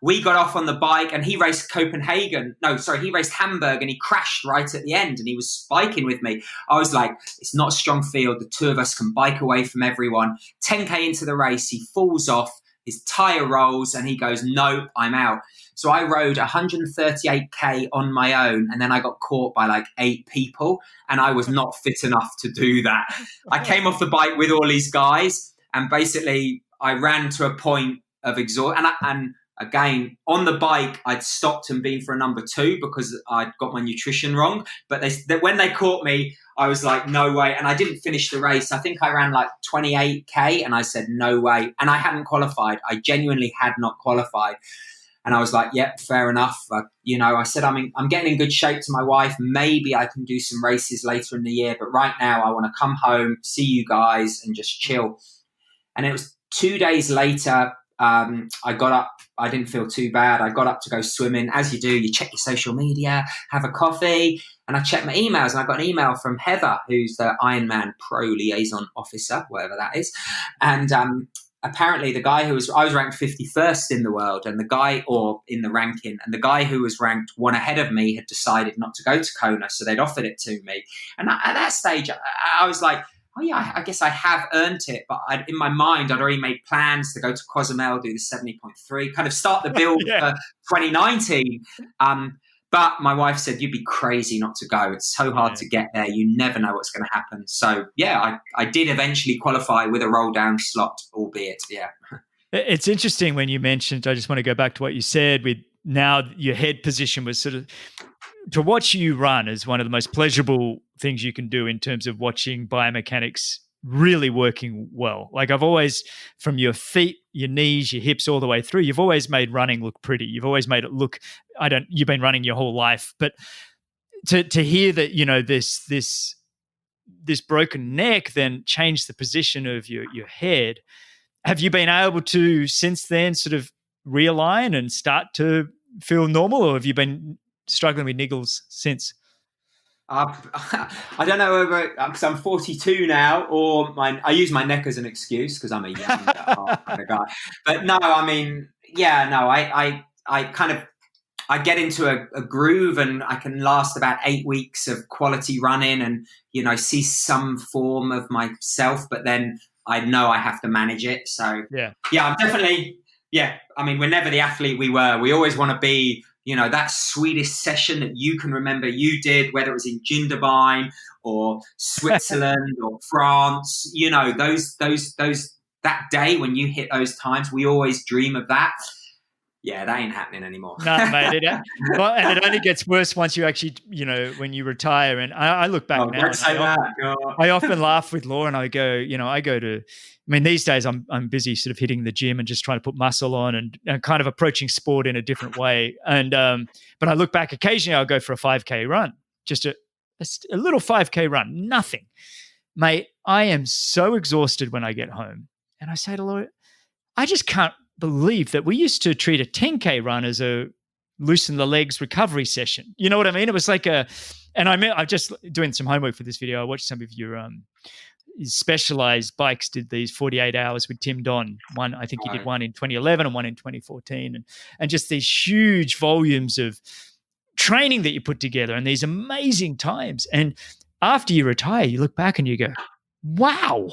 We got off on the bike, and he raced he raced Hamburg, and he crashed right at the end, and he was biking with me. I was like, it's not a strong field. The two of us can bike away from everyone. 10K into the race, he falls off, his tire rolls, and he goes, nope, I'm out. So I rode 138K on my own, and then I got caught by like 8 people, and I was not fit enough to do that. I came off the bike with all these guys, and basically I ran to a point of exhaustion, and again, on the bike, I'd stopped and been for a number 2 because I'd got my nutrition wrong. But when they caught me, I was like, no way. And I didn't finish the race. I think I ran like 28K and I said, no way. And I hadn't qualified. I genuinely had not qualified. And I was like, yep, fair enough. I said, I'm getting in good shape to my wife. Maybe I can do some races later in the year. But right now I want to come home, see you guys and just chill. And it was 2 days later, I got up. I didn't feel too bad. I got up to go swimming. As you do, you check your social media, have a coffee, and I checked my emails. And I got an email from Heather, who's the Ironman Pro Liaison Officer, whatever that is. And apparently the guy I was ranked 51st in the world, and the guy, or in the ranking, and the guy who was ranked one ahead of me had decided not to go to Kona, so they'd offered it to me. And at that stage, I was like, oh yeah, I guess I have earned it. But in my mind, I'd already made plans to go to Cozumel, do the 70.3, kind of start the build for 2019. But my wife said, you'd be crazy not to go. It's so hard to get there. You never know what's going to happen. So yeah, I did eventually qualify with a roll down slot, albeit, yeah. It's interesting when you mentioned, I just want to go back to what you said with now your head position was sort of, to watch you run is one of the most pleasurable things you can do in terms of watching biomechanics really working well. Like I've always, from your feet, your knees, your hips, all the way through, you've always made running look pretty. You've always made it look, you've been running your whole life, but to hear that, this broken neck then changed the position of your head. Have you been able to since then sort of realign and start to feel normal, or have you been struggling with niggles since? I don't know whether, because I'm 42 now, or I use my neck as an excuse because I'm a young kind of guy. But no, I get into a groove, and I can last about 8 weeks of quality running and, see some form of myself, but then I know I have to manage it. So I'm definitely, we're never the athlete we were. We always want to be, that sweetest session that you can remember you did, whether it was in Jindabyne or Switzerland or France, that day when you hit those times, we always dream of that. Yeah, that ain't happening anymore. No, mate. And it only gets worse once you actually, when you retire. And I look back now. I often laugh with Laura, and I go, these days I'm busy sort of hitting the gym and just trying to put muscle on and kind of approaching sport in a different way. And but I look back occasionally, I'll go for a 5K run, just a little 5K run, nothing. Mate, I am so exhausted when I get home. And I say to Laura, I just can't believe that we used to treat a 10K run as a loosen the legs recovery session. You know what I mean? It was like I'm just doing some homework for this video. I watched some of your Specialized Bikes did these 48 hours with Tim Don. One, I think he did one in 2011 and one in 2014. And just these huge volumes of training that you put together and these amazing times. And after you retire, you look back and you go, wow.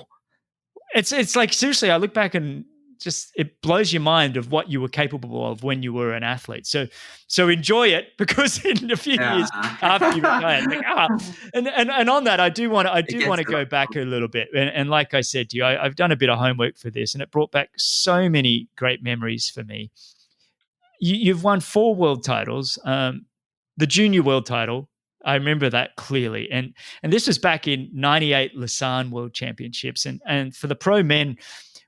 It's like, seriously, I look back and just it blows your mind of what you were capable of when you were an athlete. So enjoy it, because in a few years after you retire, and on that, I do want to go back a little bit. And like I said to you, I've done a bit of homework for this, and it brought back so many great memories for me. You've won 4 world titles, the junior world title. I remember that clearly. And this was back in 98 Lausanne World Championships. And for the pro men,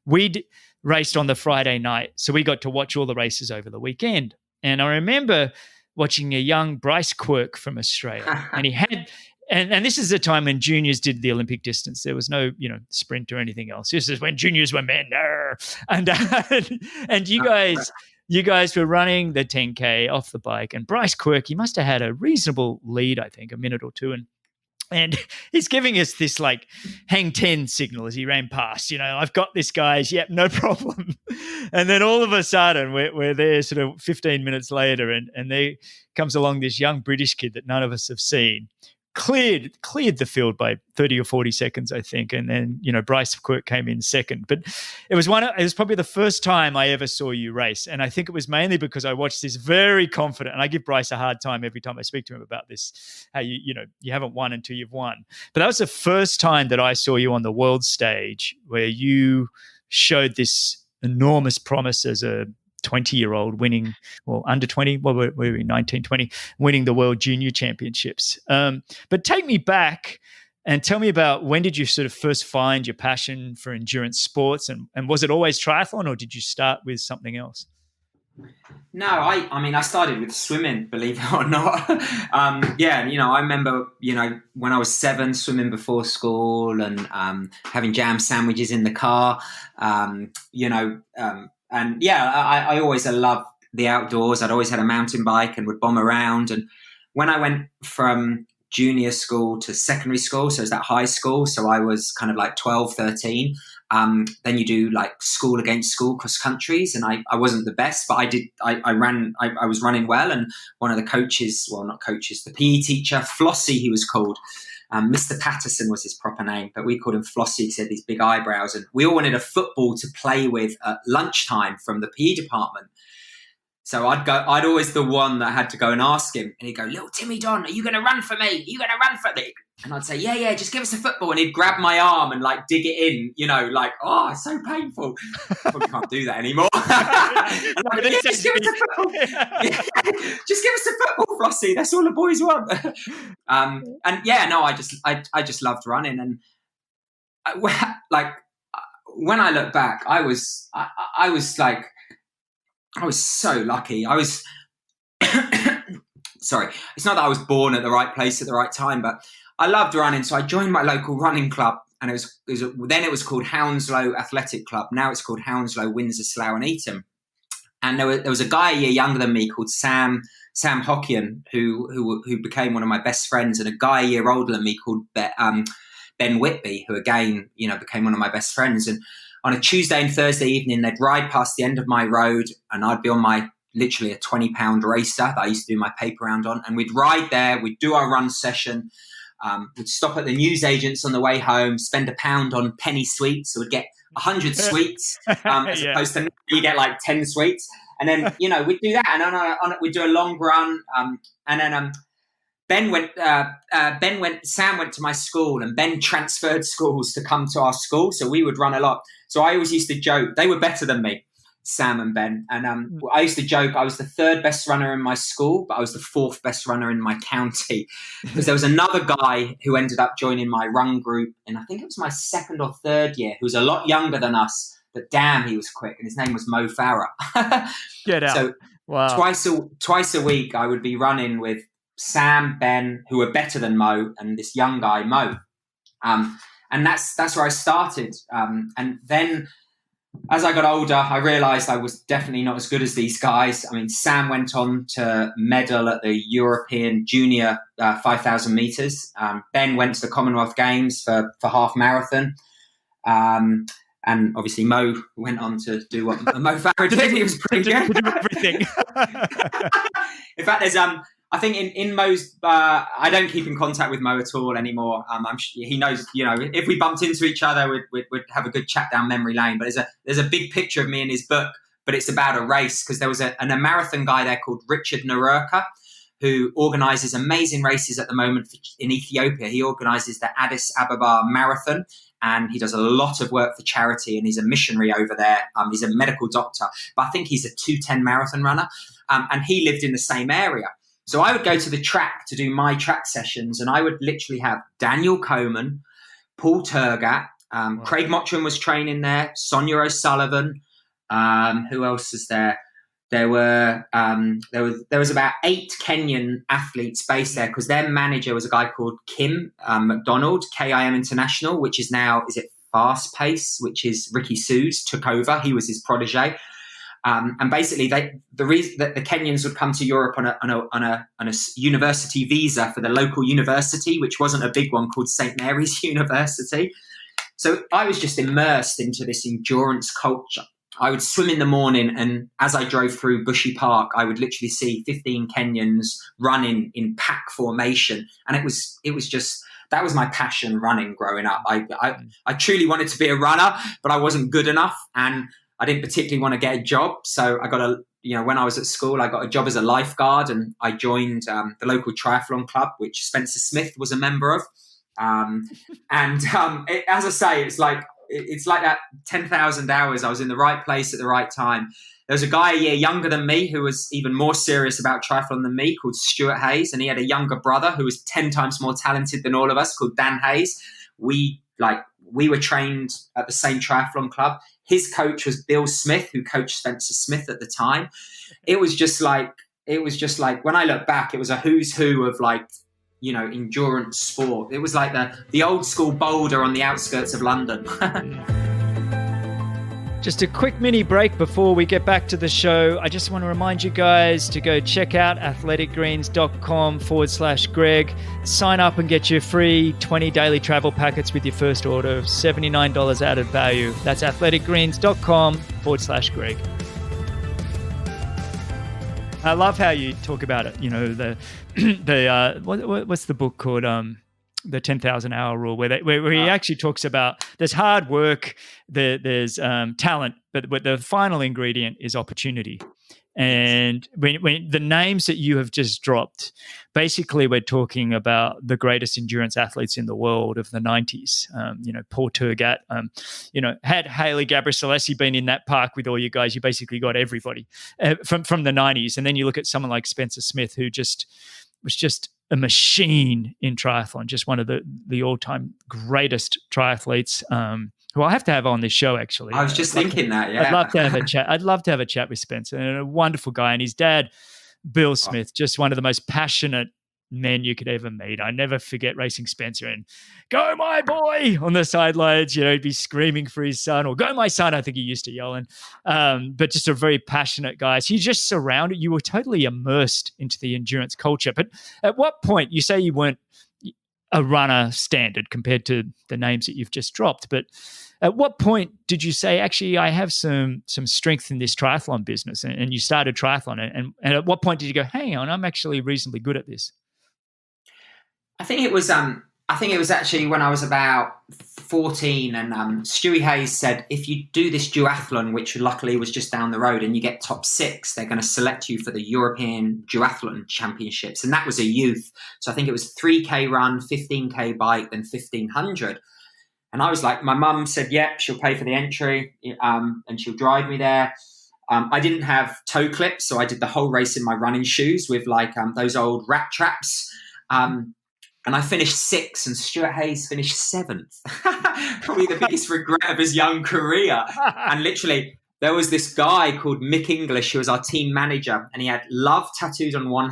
we'd raced on the Friday night, so we got to watch all the races over the weekend. And I remember watching a young Bryce Quirk from Australia, and he had, and this is the time when juniors did the Olympic distance. There was no, sprint or anything else. This is when juniors were men, and you guys were running the 10K off the bike, and Bryce Quirk, he must have had a reasonable lead, I think, a minute or two, and he's giving us this like hang 10 signal as he ran past, I've got this, guys. Yep, no problem. And then all of a sudden we're there sort of 15 minutes later, and there comes along this young British kid that none of us have seen, cleared the field by 30 or 40 seconds, I think. And then, Bryce Quirk came in second. But it was probably the first time I ever saw you race. And I think it was mainly because I watched this very confident, and I give Bryce a hard time every time I speak to him about this, how you haven't won until you've won. But that was the first time that I saw you on the world stage, where you showed this enormous promise as a 20-year-old winning, or under 20, well, we're 19, 20, winning the World Junior Championships. But take me back and tell me about, when did you sort of first find your passion for endurance sports? And was it always triathlon, or did you start with something else? No, I mean, I started with swimming, believe it or not. Yeah, I remember, when I was 7, swimming before school and having jam sandwiches in the car, and yeah, I always loved the outdoors. I'd always had a mountain bike and would bomb around. And when I went from junior school to secondary school, so it was that high school, so I was kind of like 12, 13. Then you do like school against school cross countries, and I wasn't the best, but I was running well. And one of the coaches, well, not coaches, the PE teacher, Flossie, he was called, Mr. Patterson was his proper name, but we called him Flossie. He had these big eyebrows, and we all wanted a football to play with at lunchtime from the PE department. So I'd always the one that had to go and ask him, and he'd go, "Little Timmy Don, are you going to run for me? Are you going to run for me?" And I'd say, yeah, just give us a football. And he'd grab my arm and like dig it in, like, oh, it's so painful. Probably can't do that anymore. Just give us a football. Just give us a football, Flossie. That's all the boys want. And yeah, no, I just loved running. And when I look back, I was so lucky. Sorry, it's not that I was born at the right place at the right time, but I loved running. So I joined my local running club, and then it was called Hounslow Athletic Club. Now it's called Hounslow, Windsor, Slough and Eton. And there was a guy a year younger than me called Sam Hockian, who became one of my best friends, and a guy a year older than me called Ben Whitby, who again, became one of my best friends. And on a Tuesday and Thursday evening, they'd ride past the end of my road, and I'd be on literally a 20-pound racer that I used to do my paper round on. And we'd ride there, we'd do our run session, we'd stop at the newsagents on the way home, spend £1 on penny sweets. So we'd get 100 sweets, as opposed to now you get like 10 sweets. And then, we'd do that. And we'd do a long run. And then Sam went to my school, and Ben transferred schools to come to our school. So we would run a lot. So I always used to joke, they were better than me, Sam and Ben. And I used to joke I was the 3rd best runner in my school, but I was the 4th best runner in my county, because there was another guy who ended up joining my run group. And I think it was my 2nd or 3rd year, who was a lot younger than us, but damn, he was quick. And his name was Mo Farah. Get out. So wow. Twice a week, I would be running with Sam, Ben, who were better than Mo, and this young guy, Mo. And that's where I started. And then as I got older, I realised I was definitely not as good as these guys. I mean, Sam went on to medal at the European Junior 5,000 metres. Ben went to the Commonwealth Games for half marathon. And obviously Mo went on to do what Mo Farah did. He was pretty good. To do everything. In fact, there's I think in Mo's, I don't keep in contact with Mo at all anymore. He knows, if we bumped into each other, we'd have a good chat down memory lane. But there's a big picture of me in his book, but it's about a race, because there was a marathon guy there called Richard Narurka, who organises amazing races at the moment in Ethiopia. He organises the Addis Ababa Marathon, and he does a lot of work for charity, and he's a missionary over there. He's a medical doctor, but I think he's a 2:10 marathon runner, and he lived in the same area. So I would go to the track to do my track sessions, and I would literally have Daniel Coleman, Paul Turgat, Craig Mottram was training there, Sonia O'Sullivan. Who else was there? There was about 8 Kenyan athletes based there, because their manager was a guy called Kim McDonald, KIM International, which is now, is it Fast Pace, which is Ricky Sues took over. He was his protege. And basically, the reason that the Kenyans would come to Europe on a university visa for the local university, which wasn't a big one, called St. Mary's University. So I was just immersed into this endurance culture. I would swim in the morning, and as I drove through Bushy Park, I would literally see 15 Kenyans running in pack formation, and it was just, that was my passion, running growing up. I truly wanted to be a runner, but I wasn't good enough, and I didn't particularly want to get a job. So I got when I was at school, I got a job as a lifeguard, and I joined the local triathlon club, which Spencer Smith was a member of. As I say, it's like it's like that 10,000 hours. I was in the right place at the right time. There was a guy a year younger than me who was even more serious about triathlon than me, called Stuart Hayes, and he had a younger brother who was 10 times more talented than all of us, called Dan Hayes. We were trained at the same triathlon club. His coach was Bill Smith, who coached Spencer Smith at the time. It was just like, when I look back, it was a who's who of endurance sport. It was like the old school Boulder on the outskirts of London. Just a quick mini break before we get back to the show. I just want to remind you guys to go check out athleticgreens.com/Greg. Sign up and get your free 20 daily travel packets with your first order of $79 added value. That's athleticgreens.com/Greg. I love how you talk about it. What's the book called? The 10,000 hour rule, where he actually talks about there's hard work, there's talent, but the final ingredient is opportunity. And when the names that you have just dropped, basically we're talking about the greatest endurance athletes in the world of the 90s. Paul Turgat, had Haile Gebrselassie been in that park with all you guys, you basically got everybody from the 90s. And then you look at someone like Spencer Smith, who was just a machine in triathlon, just one of the all-time greatest triathletes, who I'll have to have on this show, actually. I was just thinking that, yeah. I'd love to have a chat. I'd love to have a chat with Spencer, and a wonderful guy. And his dad, Bill Smith, just one of the most passionate men you could ever meet. I never forget racing Spencer and "Go my boy" on the sidelines. He'd be screaming for his son, or "Go my son," I think he used to yell. But just a very passionate guy. So you just surrounded, you were totally immersed into the endurance culture. But at what point, you say you weren't a runner standard compared to the names that you've just dropped, but at what point did you say, actually, I have some strength in this triathlon business, and you started triathlon? And at what point did you go, hang on, I'm actually reasonably good at this? I think it was actually when I was about 14, and Stewie Hayes said, if you do this duathlon, which luckily was just down the road, and you get top 6, they're going to select you for the European Duathlon Championships. And that was a youth. So I think it was 3K run, 15K bike, then 1500. And I was like, my mum said, yep, she'll pay for the entry, and she'll drive me there. I didn't have toe clips, so I did the whole race in my running shoes with those old rat traps. And I finished 6th, and Stuart Hayes finished 7th. Probably the biggest regret of his young career. And literally, there was this guy called Mick English, who was our team manager, and he had love tattooed on one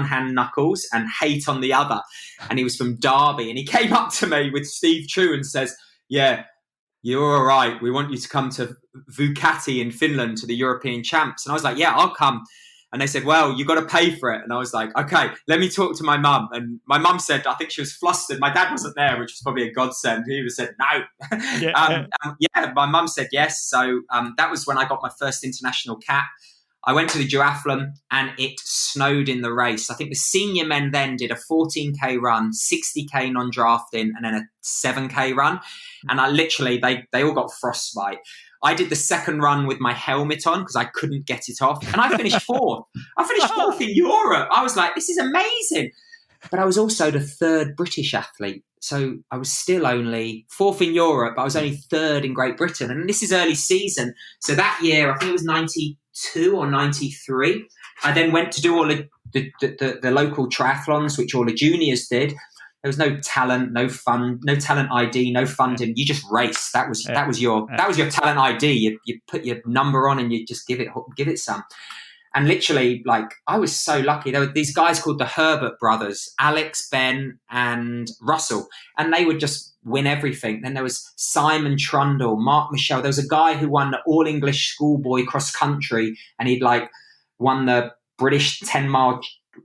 hand knuckles and hate on the other. And he was from Derby, and he came up to me with Steve True and says, "Yeah, you're all right. We want you to come to Vuokatti in Finland to the European Champs." And I was like, "Yeah, I'll come." And they said, "Well, you got to pay for it." And I was like, "Okay, let me talk to my mum." And my mum said, I think she was flustered. My dad wasn't there, which was probably a godsend. He would have said no. Yeah, my mum said yes. So that was when I got my first international cap. I went to the duathlon, and it snowed in the race. I think the senior men then did a 14K run, 60K non-drafting, and then a 7K run. And I literally, they all got frostbite. I did the second run with my helmet on because I couldn't get it off. And I finished 4th. I finished 4th in Europe. I was like, this is amazing. But I was also the 3rd British athlete. So I was still only 4th in Europe, but I was only 3rd in Great Britain. And this is early season. So that year, I think it was 92 or 93. I then went to do all the local triathlons, which all the juniors did. There was no talent, no fun, no talent ID, no funding. You just race. That was your talent ID. You put your number on and you just give it some. And literally, I was so lucky. There were these guys called the Herbert brothers, Alex, Ben, and Russell, and they would just win everything. Then there was Simon Trundle, Mark Michel. There was a guy who won the All English Schoolboy cross country, and he'd won the British 10-mile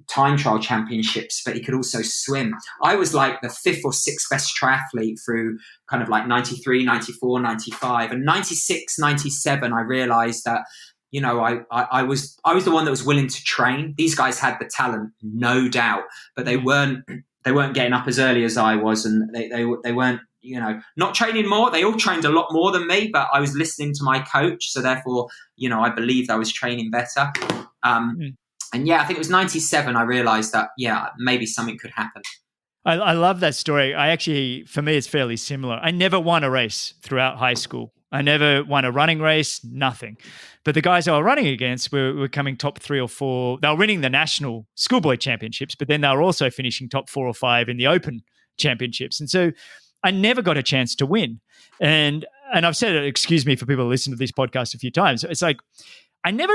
time trial championships, but he could also swim. I was like the 5th or 6th best triathlete through kind of 93, 94, 95, and 96, 97. I realized that, I was the one that was willing to train. These guys had the talent, no doubt, but they weren't getting up as early as I was, and they weren't, not training more. They all trained a lot more than me, but I was listening to my coach, so therefore, I believed I was training better. And yeah, I think it was 97. I realized that, maybe something could happen. I love that story. For me, it's fairly similar. I never won a race throughout high school. I never won a running race, nothing. But the guys I was running against were coming top 3 or 4. They were winning the national schoolboy championships, but then they were also finishing top 4 or 5 in the open championships. And so I never got a chance to win. And I've said it, excuse me for people who listen to this podcast a few times. It's like, I never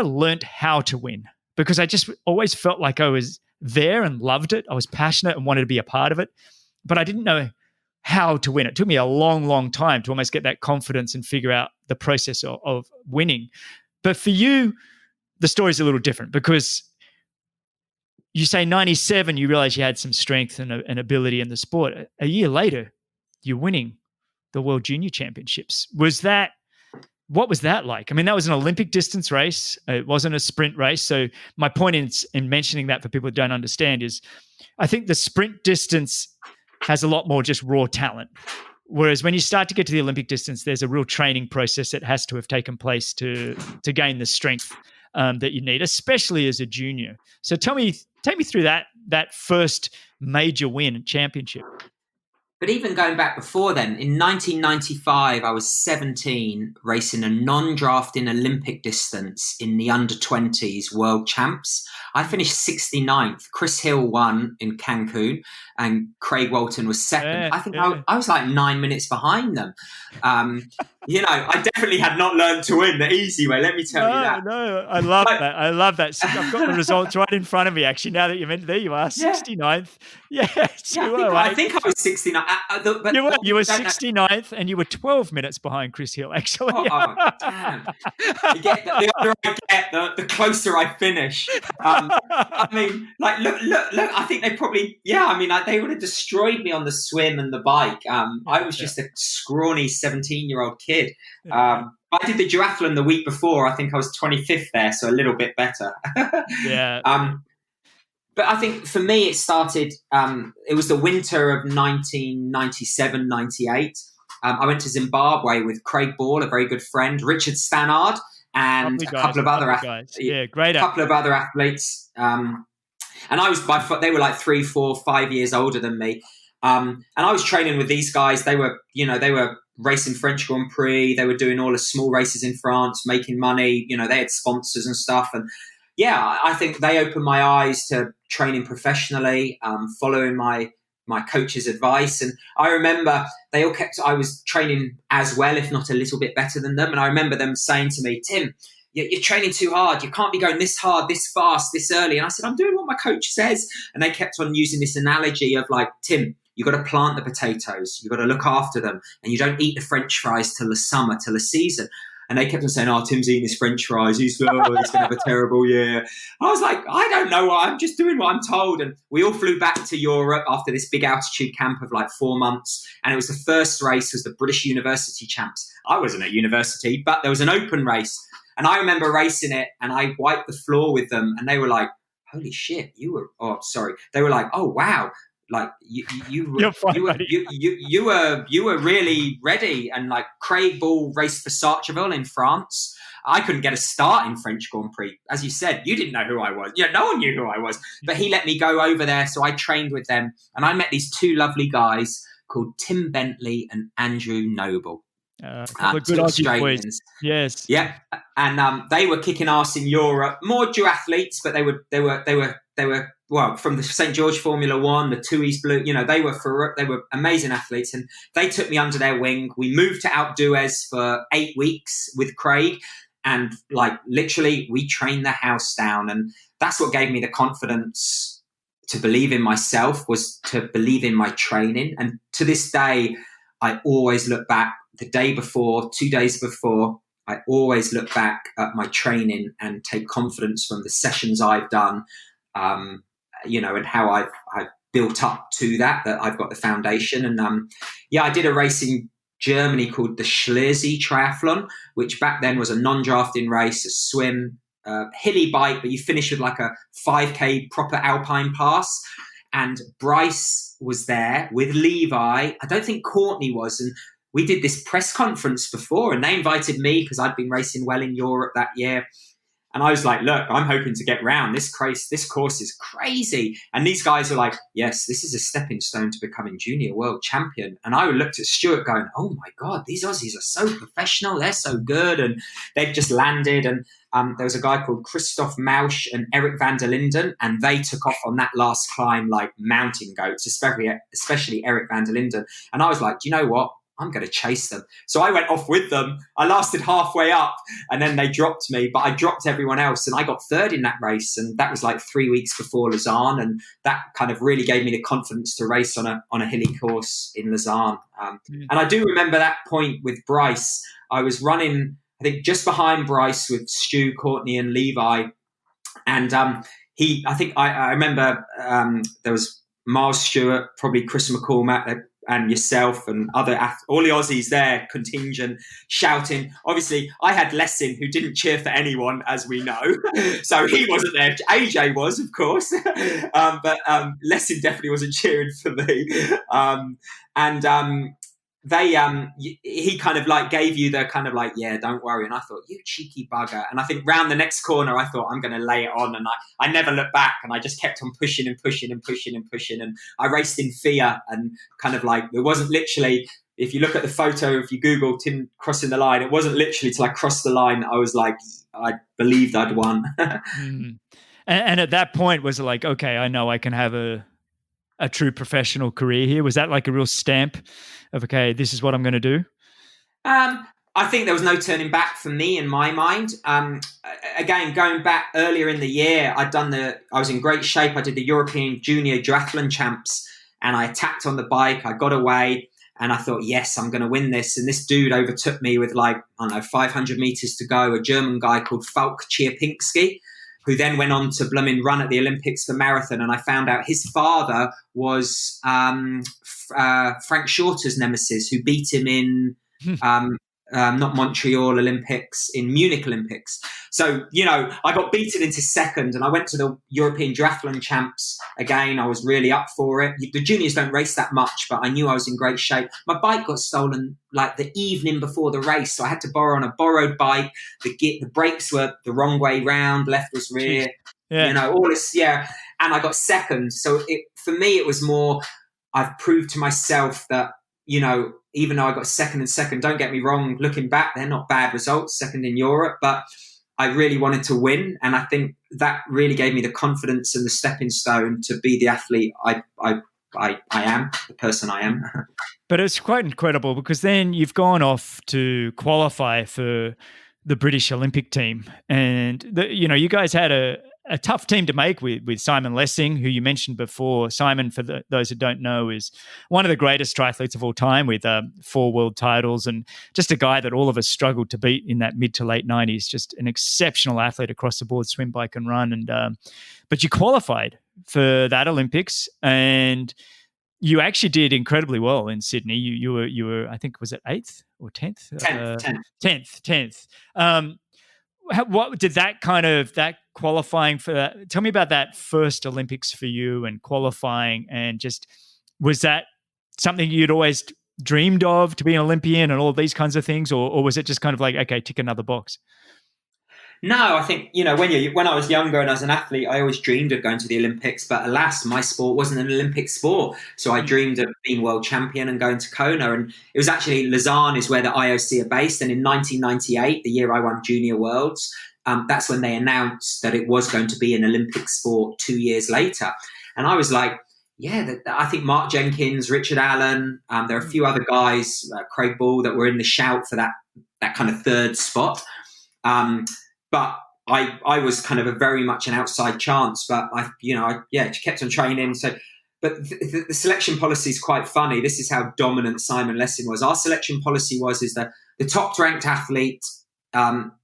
learned how to win because I just always felt like I was there and loved it. I was passionate and wanted to be a part of it, but I didn't know how to win. It took me a long, long time to almost get that confidence and figure out the process of winning. But for you, the story's a little different because you say 97, you realize you had some strength and ability in the sport. A year later, you're winning the World Junior Championships. What was that like? I mean, that was an Olympic distance race. It wasn't a sprint race. So my point in mentioning that for people who don't understand is I think the sprint distance has a lot more just raw talent. Whereas when you start to get to the Olympic distance, there's a real training process that has to have taken place to gain the strength that you need, especially as a junior. So take me through that first major win at championship. But even going back before then, in 1995, I was 17, racing a non-drafting Olympic distance in the under-20s World Champs. I finished 69th. Chris Hill won in Cancun and Craig Walton was second. I think I was like 9 minutes behind them. I definitely had not learned to win the easy way, let me tell you that. No, I love that. I love that. I've got the results right in front of me, actually, now that you mentioned, there you are, 69th. I think I was 69th. You were 69th and you were 12 minutes behind Chris Hill, actually. Damn. The older I get, the closer I finish. I mean, like, look, I think they probably, they would have destroyed me on the swim and the bike. I was just a scrawny 17-year-old kid. I did the duathlon the week before. I think I was 25th there, so a little bit better. But I think for me, it started, it was the winter of 1997, 98. I went to Zimbabwe with Craig Ball, a very good friend, Richard Stannard, and a couple of other athletes. Yeah, great. A couple of other athletes. And I was they were like 3, 4, 5 years older than me. And I was training with these guys. They were racing French Grand Prix. They were doing all the small races in France, making money. They had sponsors and stuff. And I think they opened my eyes to training professionally, following my coach's advice. And I remember I was training as well, if not a little bit better than them. And I remember them saying to me, Tim, you're training too hard. You can't be going this hard, this fast, this early. And I said, I'm doing what my coach says. And they kept on using this analogy of like, Tim, you got to plant the potatoes. You got to look after them. And you don't eat the French fries till the summer, till the season. And they kept on saying, Tim's eating his French fries. He's going to have a terrible year. I was like, I don't know. I'm just doing what I'm told. And we all flew back to Europe after this big altitude camp of like 4 months. And it was the first race was the British University Champs. I wasn't at university, but there was an open race. And I remember racing it and I wiped the floor with them. And they were like, holy shit, They were like, oh, wow. Like you were really ready. And like Craig Ball raced for Sartreville in France. I couldn't get a start in French Grand Prix. As you said, you didn't know who I was. Yeah, no one knew who I was. But he let me go over there. So I trained with them. And I met these two lovely guys called Tim Bentley and Andrew Noble. Good Australians. Yes. Yeah. And they were kicking ass in Europe. More duathletes, but they were well, from the St. George Formula One, the Tui's Blue, they were amazing athletes, and they took me under their wing. We moved to Alpe d'Huez for 8 weeks with Craig, and like literally we trained the house down, and that's what gave me the confidence to believe in myself, was to believe in my training. And to this day, I always look back the day before, 2 days before, I always look back at my training and take confidence from the sessions I've done, and how I've built up to that I've got the foundation. And I did a race in Germany called the Schleswig Triathlon, which back then was a non-drafting race, a swim, hilly bike, but you finish with like a 5K proper alpine pass. And Bryce was there with Levi. I don't think Courtney was. And we did this press conference before, and they invited me because I'd been racing well in Europe that year. And I was like, look, I'm hoping to get round this course is crazy. And these guys were like, yes, this is a stepping stone to becoming junior world champion. And I looked at Stuart going, oh my God, these Aussies are so professional. They're so good. And they'd just landed. And there was a guy called Christoph Mausch and Eric van der Linden. And they took off on that last climb like mountain goats, especially Eric van der Linden. And I was like, do you know what? I'm going to chase them. So I went off with them. I lasted halfway up and then they dropped me, but I dropped everyone else and I got third in that race. And that was like 3 weeks before Lausanne. And that kind of really gave me the confidence to race on a hilly course in Lausanne. And I do remember that point with Bryce. I was running, I think, just behind Bryce with Stu, Courtney and Levi. And I remember there was Miles Stewart, probably Chris McCormack, and yourself and all the Aussies there, contingent, shouting. Obviously, I had Lessing, who didn't cheer for anyone, as we know. So he wasn't there. AJ was, of course. But Lessing definitely wasn't cheering for me. He kind of like gave you the kind of like, yeah, don't worry. And I thought, you cheeky bugger. And I think round the next corner, I thought, I'm going to lay it on. And I never looked back and I just kept on pushing and pushing and pushing and pushing. And I raced in fear and kind of like, it wasn't literally, if you look at the photo, if you Google Tim crossing the line, it wasn't literally till I crossed the line, I was like, I believed I'd won. And at that point, was it like, okay, I know I can have a true professional career here? Was that like a real stamp of, okay, this is what I'm going to do? I think there was no turning back for me in my mind. Again, going back earlier in the year, I was in great shape. I did the European Junior Duathlon Champs and I attacked on the bike. I got away and I thought, yes, I'm going to win this. And this dude overtook me with 500 meters to go, a German guy called Falk Cierpinski, who then went on to blooming run at the Olympics for marathon. And I found out his father was Frank Shorter's nemesis, who beat him in not Montreal Olympics, in Munich Olympics. So, I got beaten into second and I went to the European Duathlon Champs again. I was really up for it. The juniors don't race that much, but I knew I was in great shape. My bike got stolen like the evening before the race. So I had to borrow on a borrowed bike. The brakes were the wrong way round. Left was rear, all this. Yeah. And I got second. So for me, it was more, I've proved to myself that, even though I got second, don't get me wrong, looking back, they're not bad results, second in Europe, but I really wanted to win. And I think that really gave me the confidence and the stepping stone to be the athlete I am, the person I am. But it's quite incredible because then you've gone off to qualify for the British Olympic team. And, you guys had a tough team to make with Simon Lessing, who you mentioned before. Simon, for those who don't know, is one of the greatest triathletes of all time with 4 world titles and just a guy that all of us struggled to beat in that mid to late 90s, just an exceptional athlete across the board, swim, bike and run. And but you qualified for that Olympics and you actually did incredibly well in Sydney. You were I think, was it 8th or 10th? 10th. What did that qualifying for that? Tell me about that first Olympics for you and qualifying, and just, was that something you'd always dreamed of, to be an Olympian and all these kinds of things, or was it just kind of like, okay, tick another box? No, I think, when I was younger and as an athlete, I always dreamed of going to the Olympics, but alas, my sport wasn't an Olympic sport. So I dreamed of being world champion and going to Kona. And it was actually Lausanne is where the IOC are based. And in 1998, the year I won Junior Worlds, that's when they announced that it was going to be an Olympic sport 2 years later. And I was like, yeah, I think Mark Jenkins, Richard Allen, there are a few other guys, Craig Ball, that were in the shout for that kind of third spot. But I was kind of very much an outside chance, but I kept on training. So, but the selection policy is quite funny. This is how dominant Simon Lessing was. Our selection policy is that the top ranked athlete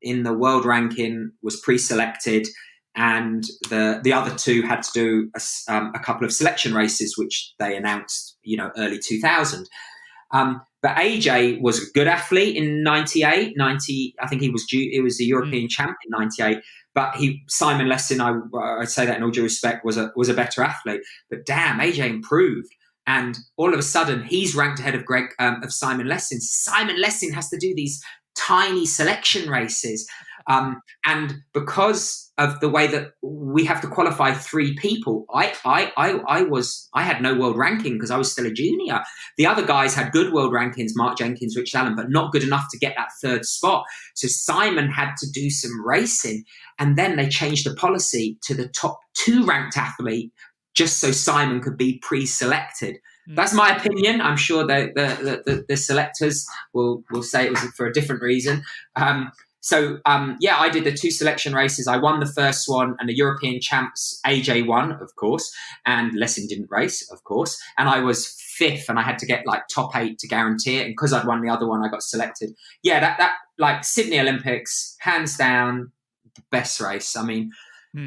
in the world ranking was pre-selected, and the other two had to do a couple of selection races, which they announced, early 2000. But AJ was a good athlete in 98, 90. I think he was the European champion in 98. But Simon Lessing, I say that in all due respect, was a better athlete. But damn, AJ improved, and all of a sudden he's ranked ahead of Simon Lessing. Simon Lessing has to do these tiny selection races, And because of the way that we have to qualify 3 people, I had no world ranking because I was still a junior. The other guys had good world rankings, Mark Jenkins, Rich Allen, but not good enough to get that 3rd spot. So Simon had to do some racing, and then they changed the policy to the top 2 ranked athlete just so Simon could be pre-selected. That's my opinion. I'm sure the selectors will say it was for a different reason. I did the 2 selection races. I won the first one, and the European champs, AJ won, of course, and Lessing didn't race, of course. And I was 5th, and I had to get like top 8 to guarantee it. And because I'd won the other one, I got selected. Yeah, that like Sydney Olympics, hands down, the best race. I mean,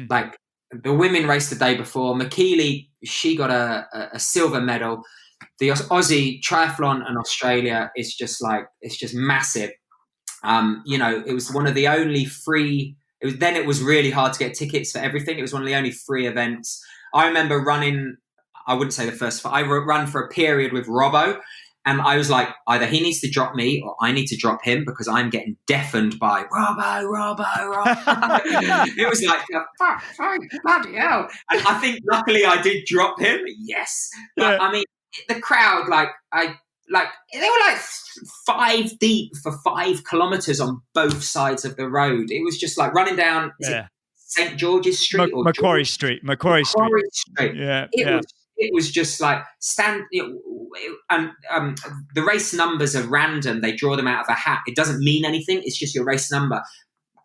like the women raced the day before. McKeely, she got a silver medal. The Aussie triathlon in Australia is just massive. It was one of the only free. It was really hard to get tickets for everything. It was one of the only free events. I remember running. I wouldn't say the first. I run for a period with Robbo, and I was like, either he needs to drop me or I need to drop him because I'm getting deafened by Robbo. It was like, fuck, bloody hell. And I think luckily I did drop him. Yes, but, I mean the crowd, they were 5 deep for 5 kilometers on both sides of the road. It was just like running down St. George's Street or Macquarie Street. Yeah, it was just like and the race numbers are random. They draw them out of a hat. It doesn't mean anything. It's just your race number.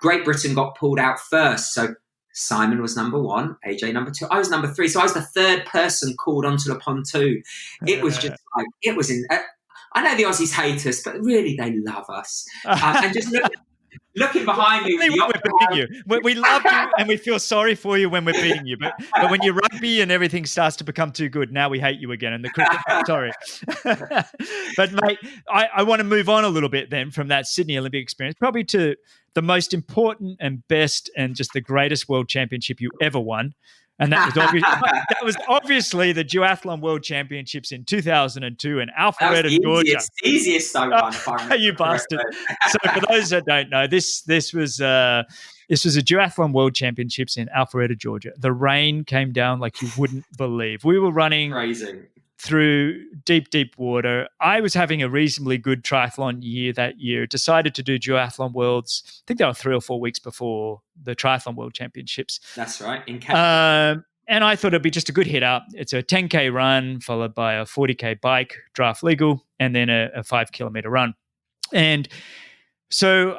Great Britain got pulled out first, so Simon was number 1, AJ number 2. I was number 3, so I was the 3rd person called onto the pontoon. It was just like it was in. I know the Aussies hate us, but really they love us. And just looking behind me, we're beating you. We love you, and we feel sorry for you when we're beating you. But when you're rugby and everything starts to become too good, now we hate you again. And the cricket, sorry. But mate, I want to move on a little bit then from that Sydney Olympic experience, probably to the most important and best and just the greatest world championship you ever won. And that was obviously the Duathlon World Championships in 2002 in Alpharetta, Georgia. Easiest I won. You bastard! So for those that don't know, this was a Duathlon World Championships in Alpharetta, Georgia. The rain came down like you wouldn't believe. We were running through deep water. I was having a reasonably good triathlon year that year. Decided to do Duathlon Worlds. I think they were 3 or 4 weeks before the Triathlon World Championships. That's right. In Canada. And I thought it'd be just a good hit up. It's a 10K run followed by a 40K bike, draft legal, and then a 5 kilometer run. And so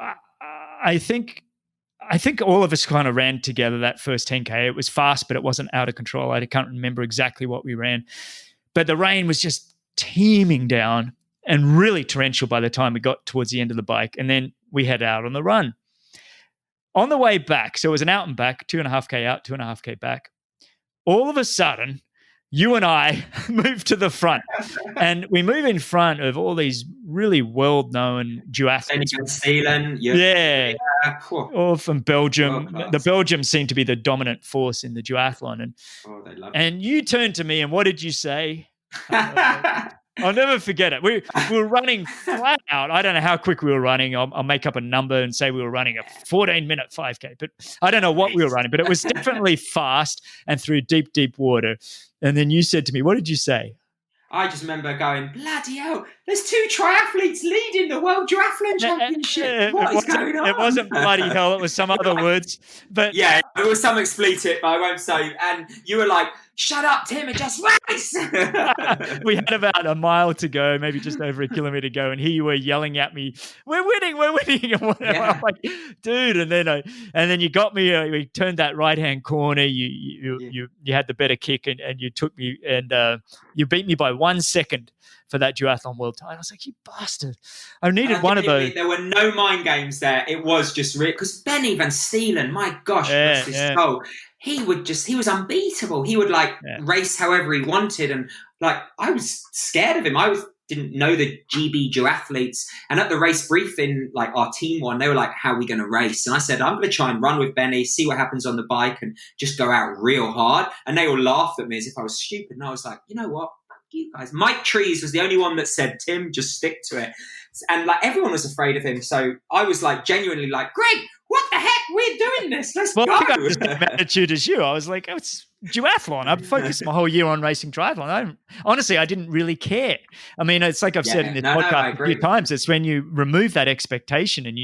I think all of us kind of ran together that first 10K. It was fast, but it wasn't out of control. I can't remember exactly what we ran. But the rain was just teeming down and really torrential by the time we got towards the end of the bike. And then we head out on the run. On the way back, so it was an out and back, 2.5K out, 2.5K back. All of a sudden, you and I move to the front. And we move in front of all these really world-known duathletes. All from Belgium. The Belgium seemed to be the dominant force in the duathlon. And you turned to me, and what did you say? I'll never forget it. We were running flat out. I don't know how quick we were running. I'll make up a number and say we were running a 14-minute 5K. But I don't know what we were running. But it was definitely fast and through deep water. And then you said to me, what did you say? I just remember going, bloody hell, there's 2 triathletes leading the World Duathlon Championship. What is going on? It wasn't bloody hell. It was some other words. But yeah, it was some expletive, but I won't say. And you were like, shut up, Tim, and just race. We had about a mile to go, maybe just over a kilometer to go. And here you were yelling at me, we're winning. And I'm like, dude. And then you got me. We turned that right-hand corner. You had the better kick and you took me and you beat me by 1 second for that duathlon world title. I was like, you bastard. I needed one of those. There were no mind games there. It was just real. Because Benny Van Steelen, my gosh, soul. He was unbeatable. He would race however he wanted. And I was scared of him. Didn't know the GB duathletes. And at the race briefing, our team one, they were like, how are we going to race? And I said, I'm going to try and run with Benny, see what happens on the bike and just go out real hard. And they all laughed at me as if I was stupid. And I was like, you know what? Fuck you guys. Mike Trees was the only one that said, Tim, just stick to it. And everyone was afraid of him. So I was genuinely Greg, what the heck? We're doing this. Let's Well, go. I think I have the same attitude as you. I was like, oh, it's duathlon. I've focused my whole year on racing triathlon. Honestly, I didn't really care. I mean, it's like I've said in this podcast a few times. It's when you remove that expectation and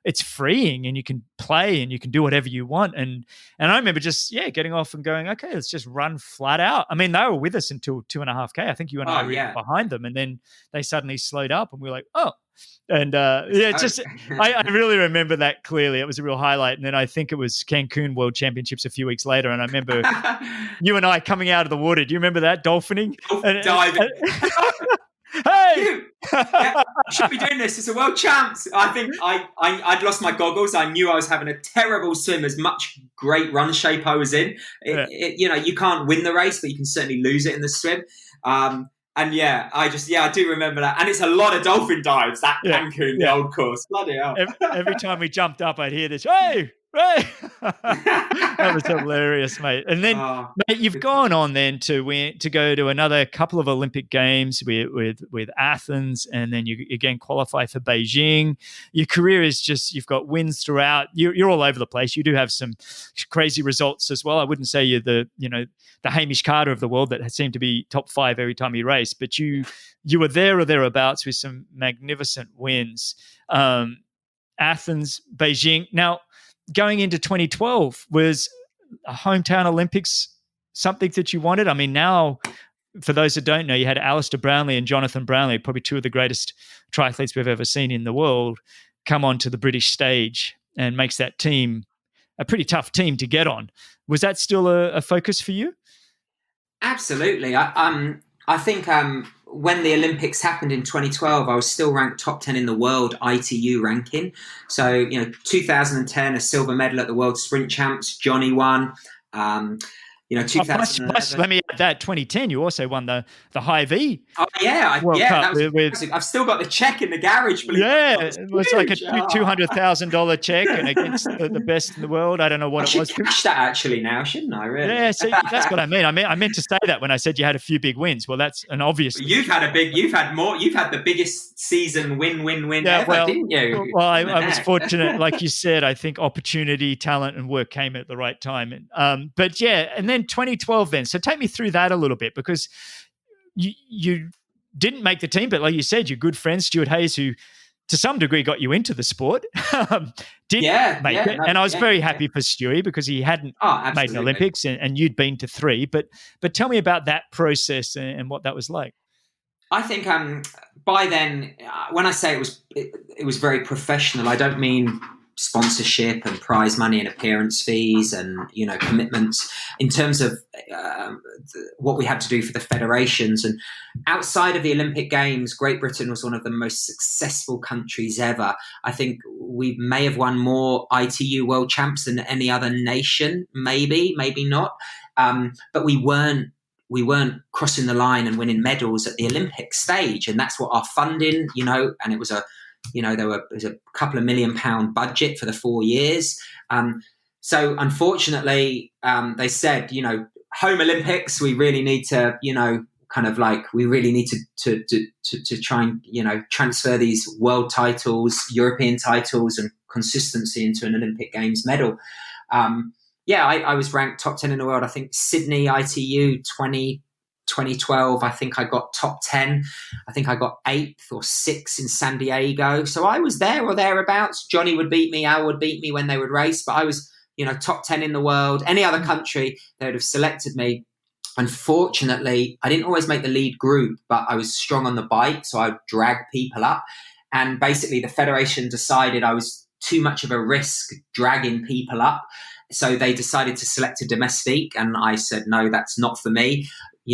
it's freeing, and you can play and you can do whatever you want. And I remember just, getting off and going, okay, let's just run flat out. I mean, they were with us until 2.5K. I think you and I were behind them, and then they suddenly slowed up and we were like, oh. And I really remember that clearly. It was a real highlight. And then I think it was Cancun World Championships a few weeks later. And I remember you and I coming out of the water. Do you remember that? Dolphining? Diving. Hey! I should be doing this. It's a world champs. I think I'd lost my goggles. I knew I was having a terrible swim, as much great run shape I was in. You can't win the race, but you can certainly lose it in the swim. And I do remember that. And it's a lot of dolphin dives, that Cancun, the old course. Bloody hell. Every time we jumped up, I'd hear this, hey! That was hilarious, mate. And then, mate, you've gone on then to go to another couple of Olympic Games with Athens, and then you again qualify for Beijing. Your career is just, you've got wins throughout. You're all over the place. You do have some crazy results as well. I wouldn't say you're the Hamish Carter of the world that seemed to be top 5 every time you race, but you were there or thereabouts with some magnificent wins. Athens, Beijing. Now, going into 2012, was a hometown Olympics something that you wanted? I mean, now, for those that don't know, you had Alistair Brownlee and Jonathan Brownlee, probably two of the greatest triathletes we've ever seen in the world, come onto the British stage and makes that team a pretty tough team to get on. Was that still a focus for you? Absolutely. I think when the Olympics happened in 2012, I was still ranked top 10 in the world ITU ranking. So, 2010, a silver medal at the World Sprint Champs, Johnny won. 2011. Plus, let me add that 2010, you also won the High V. Oh yeah, Cup I've still got the check in the garage. It was like a $200,000 check, and against the best in the world. I don't know what it was. I should cash that actually now, shouldn't I? Really? Yeah, see, that's what I mean. I meant to say that when I said you had a few big wins. Well, that's an obvious. You've had more. You've had the biggest season win ever, didn't you? Well, I was fortunate, like you said. I think opportunity, talent, and work came at the right time. But yeah, and then 2012 then. So take me through that a little bit, because you didn't make the team, but like you said, your good friend Stuart Hayes, who to some degree got you into the sport, did make it. And I was very happy for Stewie, because he hadn't made an Olympics and you'd been to 3. But tell me about that process and what that was like. I think by then, when I say it was very professional, I don't mean sponsorship and prize money and appearance fees and commitments in terms of what we had to do for the federations. And outside of the Olympic Games, Great Britain was one of the most successful countries ever. I think we may have won more ITU World Champs than any other nation, maybe not, but we weren't crossing the line and winning medals at the Olympic stage. And that's what our funding, and it was there was a couple of £1 million budget for the 4 years. So unfortunately, they said, home Olympics, we really need to, we really need to try and, transfer these world titles, European titles and consistency into an Olympic Games medal. I was ranked top 10 in the world. I think Sydney ITU 2012, I think I got top 10. I think I got 8th or 6th in San Diego. So I was there or thereabouts. Johnny would beat me, Al would beat me when they would race, but I was, top 10 in the world. Any other country, they would have selected me. Unfortunately, I didn't always make the lead group, but I was strong on the bike, so I would drag people up. And basically the federation decided I was too much of a risk dragging people up. So they decided to select a domestique, and I said, no, that's not for me.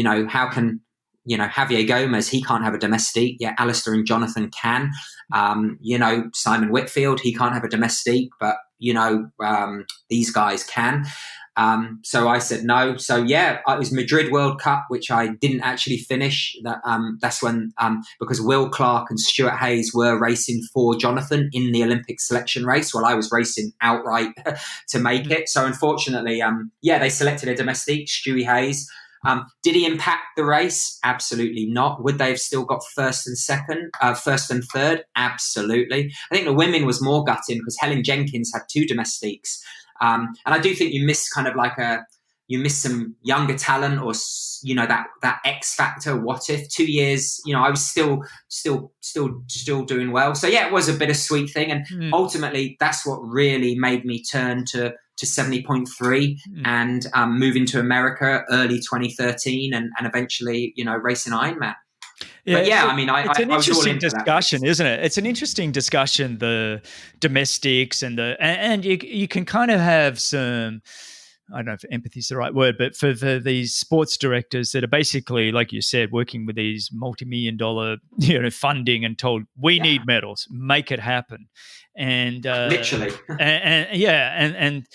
How can, Javier Gomez, he can't have a domestique. Yeah, Alistair and Jonathan can. Simon Whitfield, he can't have a domestique, but, these guys can. So I said no. So it was Madrid World Cup, which I didn't actually finish. That's when, because Will Clark and Stuart Hayes were racing for Jonathan in the Olympic selection race, while I was racing outright to make it. So unfortunately, they selected a domestique, Stewie Hayes. Did he impact the race? Absolutely not. Would they have still got first and third? Absolutely. I think the women was more gutting because Helen Jenkins had 2 domestiques. And I do think you miss kind of like you miss some younger talent, or that X factor. What if 2 years? I was still doing well. So yeah, it was a bittersweet thing, and ultimately that's what really made me turn to 70.3 and moving to America early 2013, and eventually racing Ironman. Yeah, but yeah, I mean, it's an interesting discussion, isn't it? It's an interesting discussion, the domestics and you can kind of have some, I don't know if empathy is the right word, but for these sports directors that are basically, like you said, working with these multi-million-dollar funding and told, we need medals, make it happen. And literally. and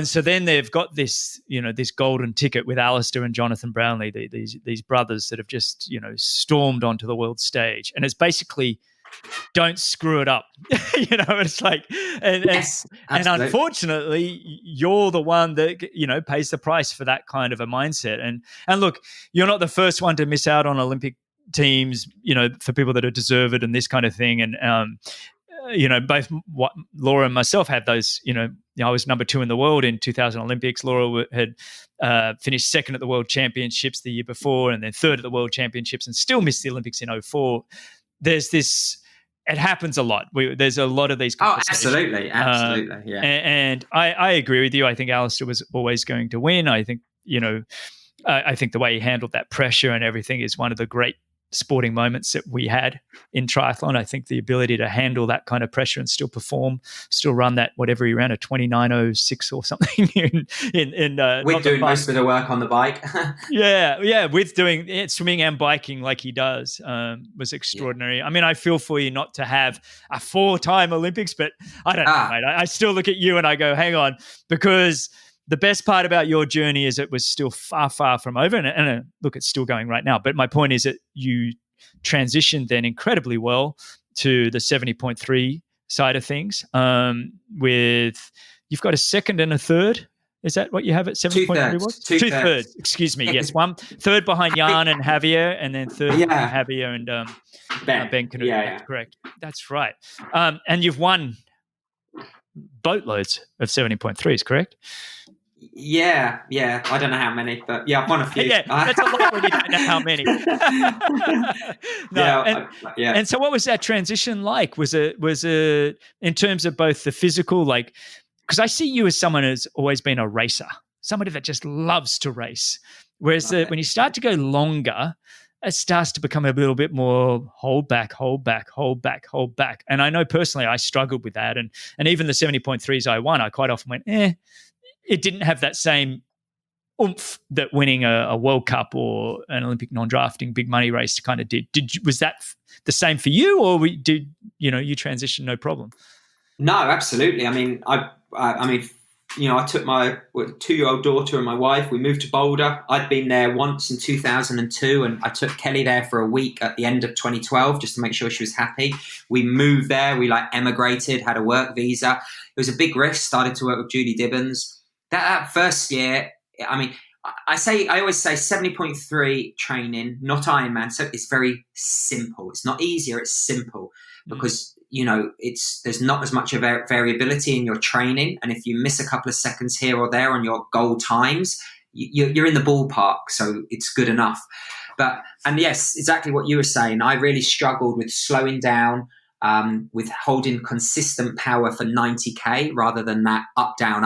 so then they've got this, this golden ticket with Alistair and Jonathan Brownlee, these brothers that have just, stormed onto the world stage. And it's basically, don't screw it up. It's like, yes, and unfortunately, you're the one that, pays the price for that kind of a mindset. And look, you're not the first one to miss out on Olympic teams, for people that are deserved and this kind of thing. And, both Laura and myself had those, I was number 2 in the world in 2000 Olympics. Laura had finished 2nd at the World Championships the year before, and then 3rd at the World Championships, and still missed the Olympics in 2004. There's this, it happens a lot. There's a lot of these conversations. Absolutely. Yeah. And I agree with you. I think Alistair was always going to win. I think, I think the way he handled that pressure and everything is one of the great sporting moments that we had in triathlon. I think the ability to handle that kind of pressure and still perform, still run that, whatever he ran, a 29:06 or something with doing most of the work on the bike. yeah, with doing swimming and biking like he does, was extraordinary. I mean, I feel for you not to have a 4-time Olympics, but I don't know, mate. I still look at you and I go, hang on, because the best part about your journey is it was still far, far from over. And look, it's still going right now. But my point is that you transitioned then incredibly well to the 70.3 side of things. You've got a 2nd and a 3rd. Is that what you have at 70.3 was? 2 thirds. Excuse me. Yes, 3rd behind Jan and Javier, and then 3rd behind Javier and Ben Canoe. Yeah. That's correct. That's right. And you've won boatloads of 70.3s, correct? Yeah. I don't know how many, but yeah, I've won a few. Yeah, that's a lot when you don't know how many. And so what was that transition like? Was it in terms of both the physical, like, because I see you as someone who's always been a racer, somebody that just loves to race. Whereas when you start to go longer, it starts to become a little bit more hold back. And I know personally I struggled with that. And even the 70.3s I won, I quite often went, it didn't have that same oomph that winning a World Cup or an Olympic non-drafting big money race kind of did. Was that the same for you, or did you transition no problem? No, absolutely. I mean, I took my 2-year-old daughter and my wife. We moved to Boulder. I'd been there once in 2002, and I took Kelly there for a week at the end of 2012 just to make sure she was happy. We moved there. We emigrated, had a work visa. It was a big risk. Started to work with Judy Dibbons. That first year, I mean, I always say 70.3 training, not Ironman. So it's very simple. It's not easier. It's simple because there's not as much of variability in your training, and if you miss a couple of seconds here or there on your goal times, you're in the ballpark. So it's good enough. And yes, exactly what you were saying. I really struggled with slowing down. With holding consistent power for 90K rather than that up, down.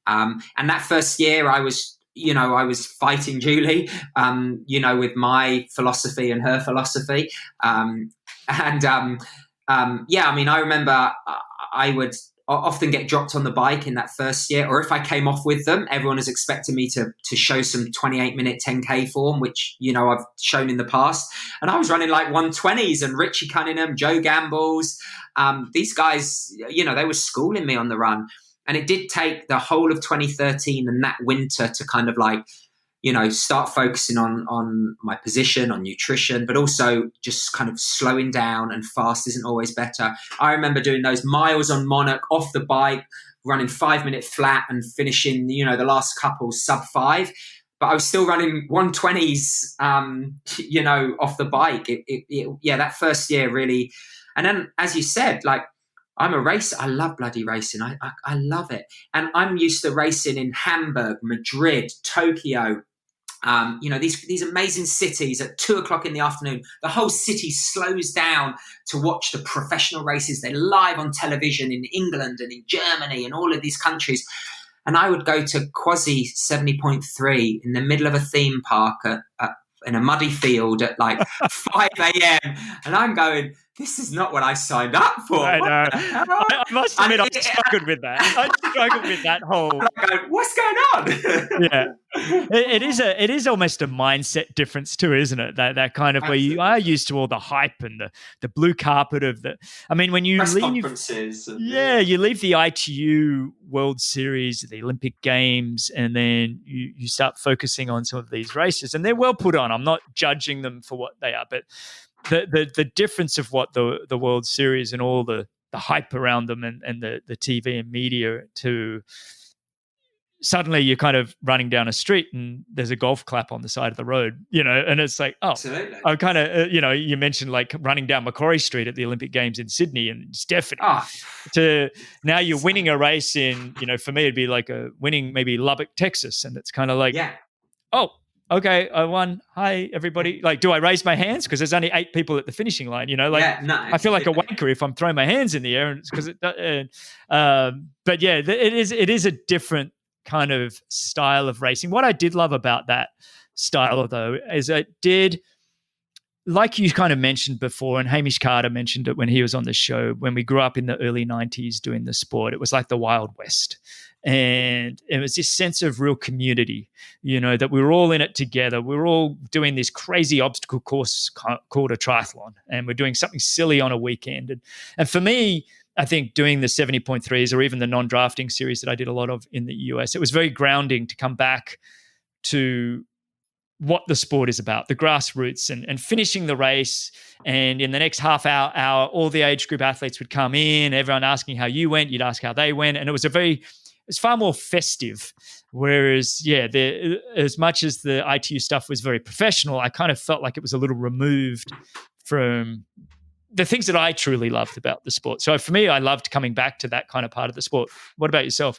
And that first year I was fighting Julie, with my philosophy and her philosophy. I mean, I remember I would often get dropped on the bike in that first year, or if I came off with them, everyone was expecting me to show some 28-minute 10K form, which, I've shown in the past. And I was running like 120s, and Richie Cunningham, Joe Gambles, these guys, they were schooling me on the run. And it did take the whole of 2013 and that winter to kind of start focusing on my position, on nutrition, but also just kind of slowing down, and fast isn't always better. I remember doing those miles on Monarch off the bike, running 5-minute flat and finishing, the last couple sub 5. but I was still running 120s, off the bike. That first year really. And then, as you said, like, I'm a racer. I love bloody racing. I love it. And I'm used to racing in Hamburg, Madrid, Tokyo, these amazing cities at 2:00 in the afternoon. The whole city slows down to watch the professional races. They're live on television in England and in Germany and all of these countries. And I would go to Quasi 70.3 in the middle of a theme park in a muddy field at like 5 a.m. And I'm going, this is not what I signed up for. I know. I must admit, I struggled with that. I struggled with that whole. Going, what's going on? Yeah, it is almost a mindset difference too, isn't it? That kind of where you are used to all the hype and the blue carpet of the. I mean, when you press leave conferences, you leave the ITU World Series, the Olympic Games, and then you start focusing on some of these races, and they're well put on. I'm not judging them for what they are, but the difference of what the World Series and all the hype around them and the TV and media to suddenly you're kind of running down a street and there's a golf clap on the side of the road, and it's like, oh, absolutely. I kind of, you mentioned like running down Macquarie Street at the Olympic Games in Sydney, and it's definitely to now you're winning a race in, for me, it'd be like winning maybe Lubbock, Texas. And it's kind of like, oh, okay, I won. Hi, everybody. Like, do I raise my hands? Because there's only 8 people at the finishing line, I feel like a wanker if I'm throwing my hands in the air, and it's because but yeah, it is a different kind of style of racing. What I did love about that style, though, is it did, like you kind of mentioned before, and Hamish Carter mentioned it when he was on the show, when we grew up in the early 90s doing the sport, it was like the Wild West. And it was this sense of real community, that we were all in it together. We were all doing this crazy obstacle course called a triathlon, and we're doing something silly on a weekend. And for me, I think doing the 70.3s or even the non-drafting series that I did a lot of in the US, it was very grounding to come back to what the sport is about, the grassroots, and finishing the race. And in the next half hour, all the age group athletes would come in, everyone asking how you went, you'd ask how they went. And it was it's far more festive. Whereas, as much as the ITU stuff was very professional, I kind of felt like it was a little removed from the things that I truly loved about the sport. So for me, I loved coming back to that kind of part of the sport. What about yourself?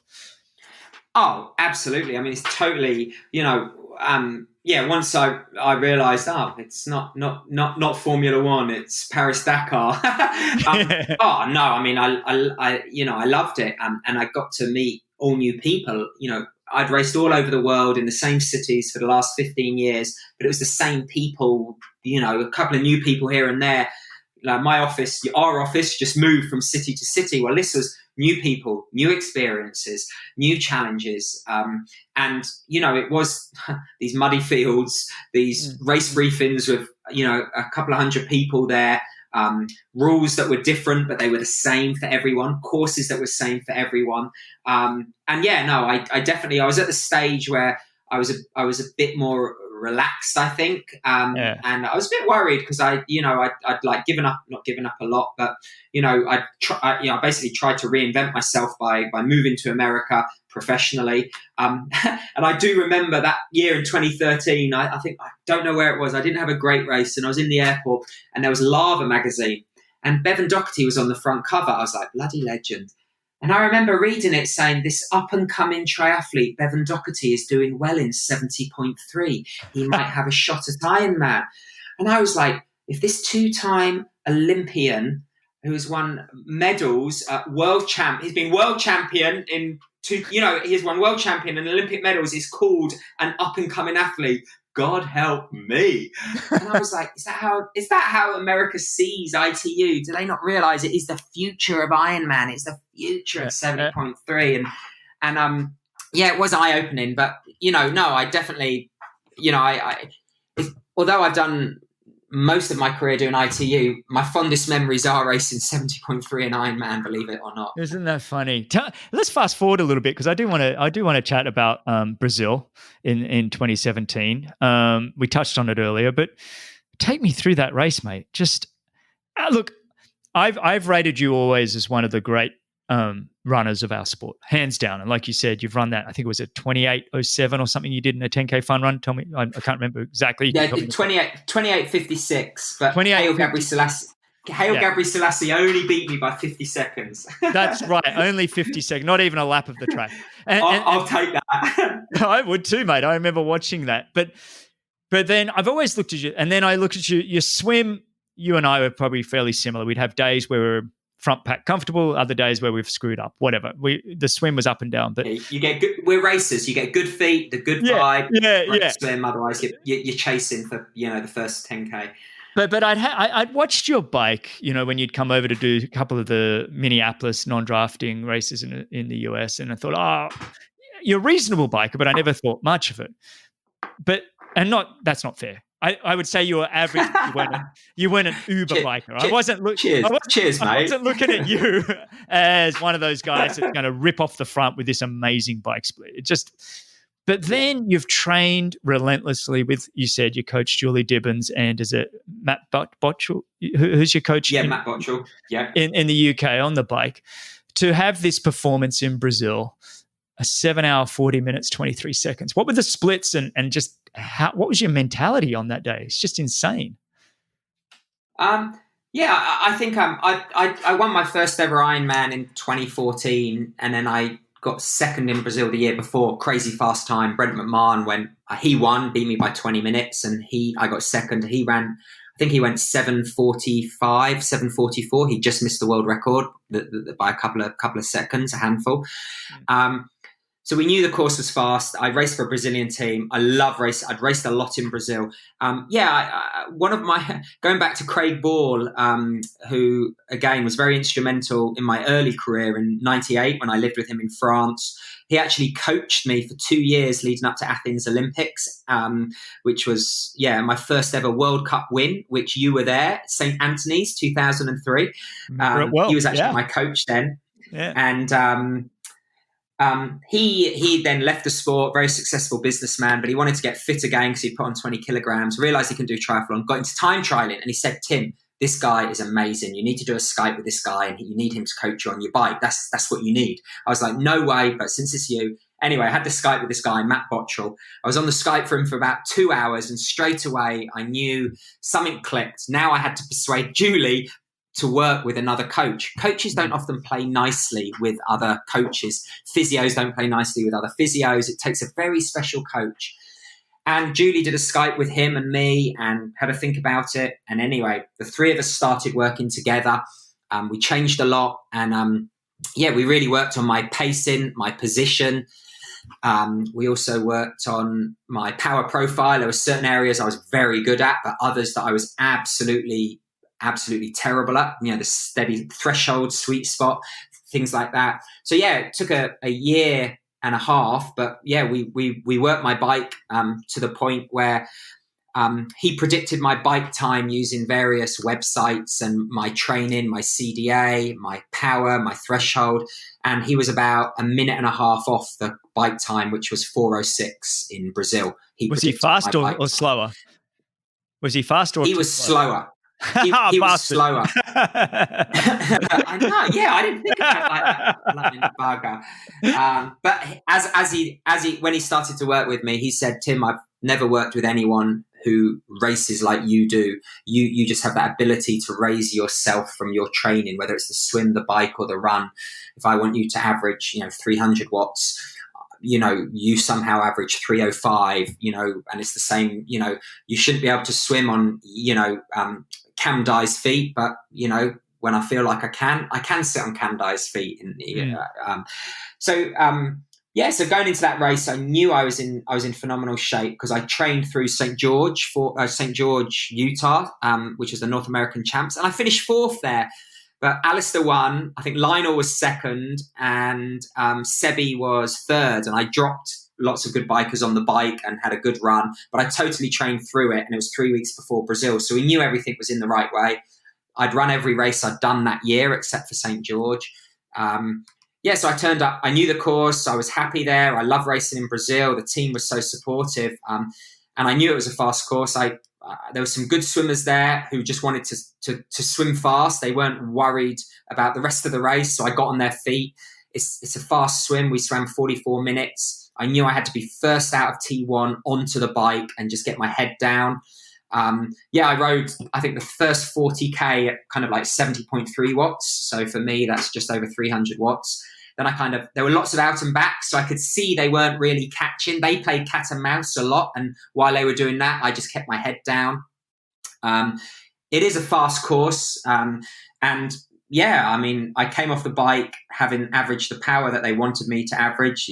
Oh, absolutely. I mean, it's totally, once I realised, it's not Formula One, it's Paris Dakar. Oh no, I mean, I loved it, and I got to meet all new people. I'd raced all over the world in the same cities for the last 15 years, but it was the same people. A couple of new people here and there. Like our office just moved from city to city. Well, this was new people, new experiences, new challenges. And it was these muddy fields, these race briefings with, a couple of hundred people there, rules that were different, but they were the same for everyone, courses that were same for everyone. I was at the stage where I was a bit more relaxed, I think, and I was a bit worried because I'd like not given up a lot, but I basically tried to reinvent myself by moving to America professionally, and I do remember that year in 2013. I think, I don't know where it was, I didn't have a great race, and I was in the airport, and there was Lava magazine, and Bevan Doherty was on the front cover. I was like, bloody legend. And I remember reading it saying, this up-and-coming triathlete, Bevan Doherty, is doing well in 70.3. He might have a shot at Ironman. And I was like, if this 2-time Olympian who has won medals, he's been world champion in he's won world champion and Olympic medals, is called an up-and-coming athlete, God help me. And I was like, is that how America sees ITU? Do they not realize it is the future of Ironman? It's the future of 70.3. And it was eye-opening, but I definitely, although I've done most of my career doing ITU, my fondest memories are racing 70.3 and Ironman, believe it or not. Isn't that funny? Let's fast forward a little bit, because I do want to chat about Brazil in 2017. We touched on it earlier, but take me through that race, mate. Just look, I've rated you always as one of the great runners of our sport, hands down. And like you said, you've run that. I think it was a 28:07 or something you did in a 10K fun run. Tell me, I can't remember exactly. Yeah, 28:56. But 28. Haile Gabri Selassie only beat me by 50 seconds. That's right, only 50 seconds, not even a lap of the track. I'll take that. I would too, mate. I remember watching that. But then I've always looked at you, and then I looked at you. Your swim, you and I were probably fairly similar. We'd have days where we're front pack comfortable, other days where we've screwed up, whatever. The swim was up and down. But you get good, we're racers. You get good feet, the good vibe. Swim, otherwise you're chasing for the first 10K. But I'd watched your bike, when you'd come over to do a couple of the Minneapolis non-drafting races in the US, and I thought, you're a reasonable biker, but I never thought much of it. That's not fair. I would say you were average. You weren't an Uber biker. I wasn't looking. Cheers, mate. I wasn't looking at you as one of those guys that's going to rip off the front with this amazing bike split. But then you've trained relentlessly with, you said, your coach Julie Dibbins, and is it Matt Botchell? Who's your coach? Yeah, Matt Botchell. Yeah, in the UK on the bike, to have this performance in Brazil. A 7 hour, 40 minutes, 23 seconds. What were the splits and just what was your mentality on that day? It's just insane. I think I won my first ever Ironman in 2014, and then I got second in Brazil the year before. Crazy fast time. Brent McMahon he won, beat me by 20 minutes, and I got second. He ran, I think he went 7:45, 7:44. He just missed the world record by a couple of seconds, a handful. So we knew the course was fast. I raced for a Brazilian team. I love racing. I'd raced a lot in Brazil. One of my, going back to Craig Ball, who again was very instrumental in my early career in '98 when I lived with him in France. He actually coached me for 2 years leading up to Athens Olympics, which was, my first ever World Cup win, which you were there, St. Anthony's, 2003. He was actually my coach then. Yeah. And he then left the sport, very successful businessman, but he wanted to get fit again because he put on 20 kilograms, realized he can do triathlon, got into time trialing, and he said, Tim, this guy is amazing. You need to do a Skype with this guy, and you need him to coach you on your bike. That's what you need. I was like, no way, but since it's you. Anyway, I had the Skype with this guy, Matt Botchell. I was on the Skype for him for about 2 hours, and straight away I knew something clicked. Now I had to persuade Julie to work with another coach. Coaches don't often play nicely with other coaches. Physios don't play nicely with other physios. It takes a very special coach. And Julie did a Skype with him and me and had a think about it. And anyway, the three of us started working together. We changed a lot. And we really worked on my pacing, my position. We also worked on my power profile. There were certain areas I was very good at, but others that I was absolutely terrible at, the steady threshold, sweet spot, things like that. So it took a year and a half, but we worked my bike to the point where he predicted my bike time using various websites and my training, my CDA, my power, my threshold, and he was about a minute and a half off the bike time, which was 4:06 in Brazil. Was he fast or slower? Was he fast or he was slower? He was slower. I know. Yeah, I didn't think about it like that. But as he when he started to work with me, he said, Tim, I've never worked with anyone who races like you do. You just have that ability to raise yourself from your training, whether it's the swim, the bike, or the run. If I want you to average, 300 watts, you somehow average 305, and it's the same, you shouldn't be able to swim on, Cam Dye's feet, but, when I feel like I can sit on Cam Dye's feet. So going into that race, I knew I was in phenomenal shape because I trained through St. George, Utah, which is the North American champs. And I finished fourth there. But Alistair won. I think Lionel was second, and Sebi was third. And I dropped lots of good bikers on the bike and had a good run. But I totally trained through it, and it was 3 weeks before Brazil. So we knew everything was in the right way. I'd run every race I'd done that year except for St. George. So I turned up. I knew the course. I was happy there. I love racing in Brazil. The team was so supportive. And I knew it was a fast course. I there were some good swimmers there who just wanted to swim fast. They weren't worried about the rest of the race. So I got on their feet. It's a fast swim. We swam 44 minutes. I knew I had to be first out of T1 onto the bike and just get my head down. I rode, I think, the first 40K at kind of like 70.3 watts. So for me, that's just over 300 watts. Then there were lots of out and back, so I could see they weren't really catching. They played cat and mouse a lot. And while they were doing that, I just kept my head down. It is a fast course. I came off the bike having averaged the power that they wanted me to average,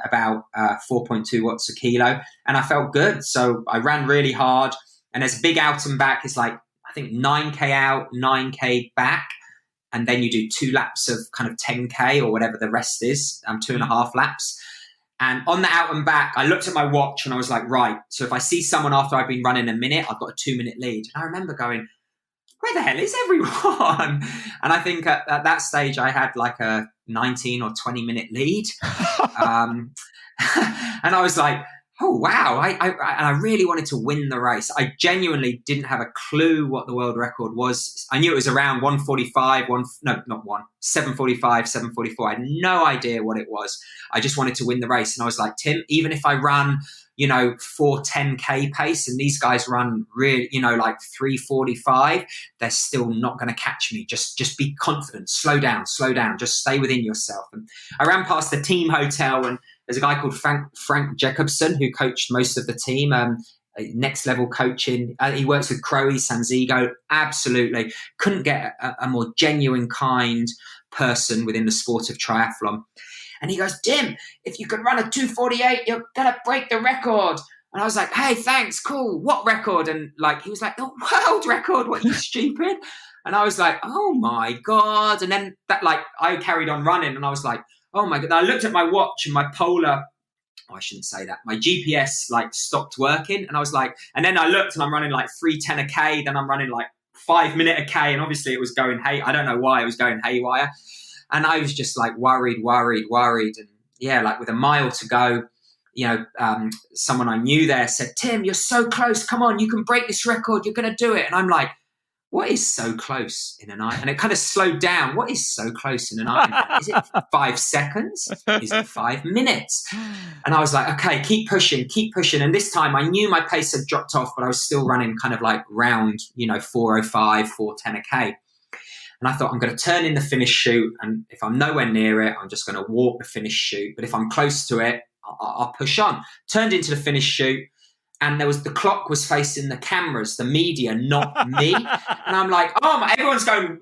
about 4.2 watts a kilo. And I felt good. So I ran really hard. And there's a big out and back. It's like, I think 9K out, 9K back. And then you do 2 laps of kind of 10K or whatever the rest is, 2.5 laps. And on the out and back, I looked at my watch and I was like, right, so if I see someone after I've been running a minute, I've got a 2-minute lead. And I remember going, where the hell is everyone? And I think at that stage, I had like a 19 or 20-minute lead. And I was like, oh, wow. I really wanted to win the race. I genuinely didn't have a clue what the world record was. I knew it was around 145, 745, 744. I had no idea what it was. I just wanted to win the race. And I was like, Tim, even if I run, 4:10K pace and these guys run really, like 3:45, they're still not going to catch me. Just be confident, slow down, just stay within yourself. And I ran past the team hotel and there's a guy called Frank Jacobson who coached most of the team, next level coaching. He works with Crowe, Sanzigo. Absolutely. Couldn't get a more genuine, kind person within the sport of triathlon. And he goes, Tim, if you can run a 2:48, you're going to break the record. And I was like, hey, thanks, cool. What record? And he was like, the world record. What, you stupid? And I was like, oh my God. And then I carried on running and I was like, oh my God. And I looked at my watch and my polar, I shouldn't say that. My GPS stopped working. And I was like, and then I looked and I'm running 3:10 a K. Then I'm running 5 minute a K. And obviously it was going, I don't know why it was going haywire. And I was just worried. And with a mile to go, someone I knew there said, Tim, you're so close. Come on, you can break this record. You're going to do it. And I'm like, what is so close in an Ironman? And it kind of slowed down. What is so close in an Ironman? Is it 5 seconds? Is it 5 minutes? And I was like, okay, keep pushing. And this time I knew my pace had dropped off, but I was still running kind of round, 4:05, 4:10 a K. And I thought, I'm going to turn in the finish chute. And if I'm nowhere near it, I'm just going to walk the finish chute. But if I'm close to it, I'll push on. Turned into the finish chute. And the clock was facing the cameras, the media, not me. And I'm like, everyone's going,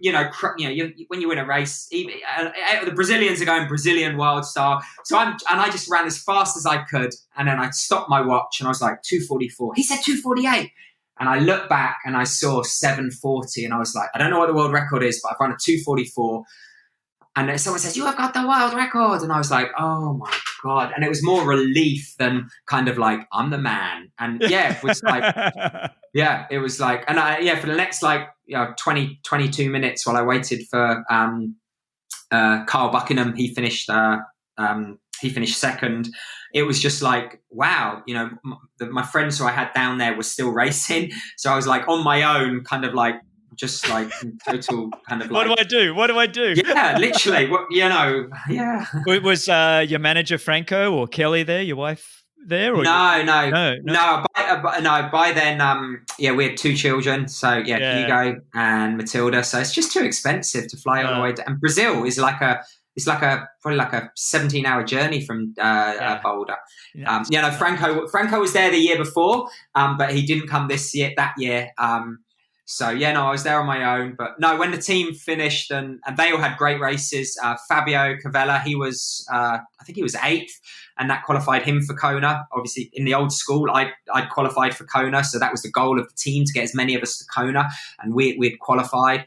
when you win a race, the Brazilians are going Brazilian Wild Star. So I just ran as fast as I could. And then I stopped my watch and I was like, 2:44. He said 2:48. And I looked back and I saw 7:40 and I was like, I don't know what the world record is, but I've run a 2:44. And then someone says, you have got the world record. And I was like, oh my God. And it was more relief than kind of I'm the man. And it was it was for the next 22 minutes while I waited for Carl Buckingham, he finished second. It was just wow, my friends who I had down there were still racing. So I was on my own, kind of just in total kind of what do I do? Yeah, literally. Yeah. Was your manager Franco or Kelly there, your wife there? Or No. By then, we had 2 children. So Hugo and Matilda. So it's just too expensive to fly all the way. And Brazil is probably a 17-hour journey from Boulder. Yeah. Franco was there the year before, but he didn't come that year. I was there on my own. But no, when the team finished and they all had great races, Fabio Cavella, he was, I think he was 8th, and that qualified him for Kona. Obviously, in the old school, I qualified for Kona, so that was the goal of the team, to get as many of us to Kona, and we'd qualified.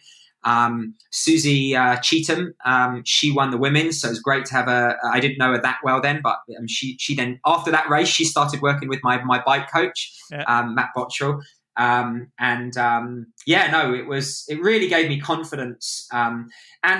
Susie Cheetham, she won the women's, so it was great to have her. I didn't know her that well then, but she then, after that race, she started working with my bike coach, Matt Bottrell. It really gave me confidence. And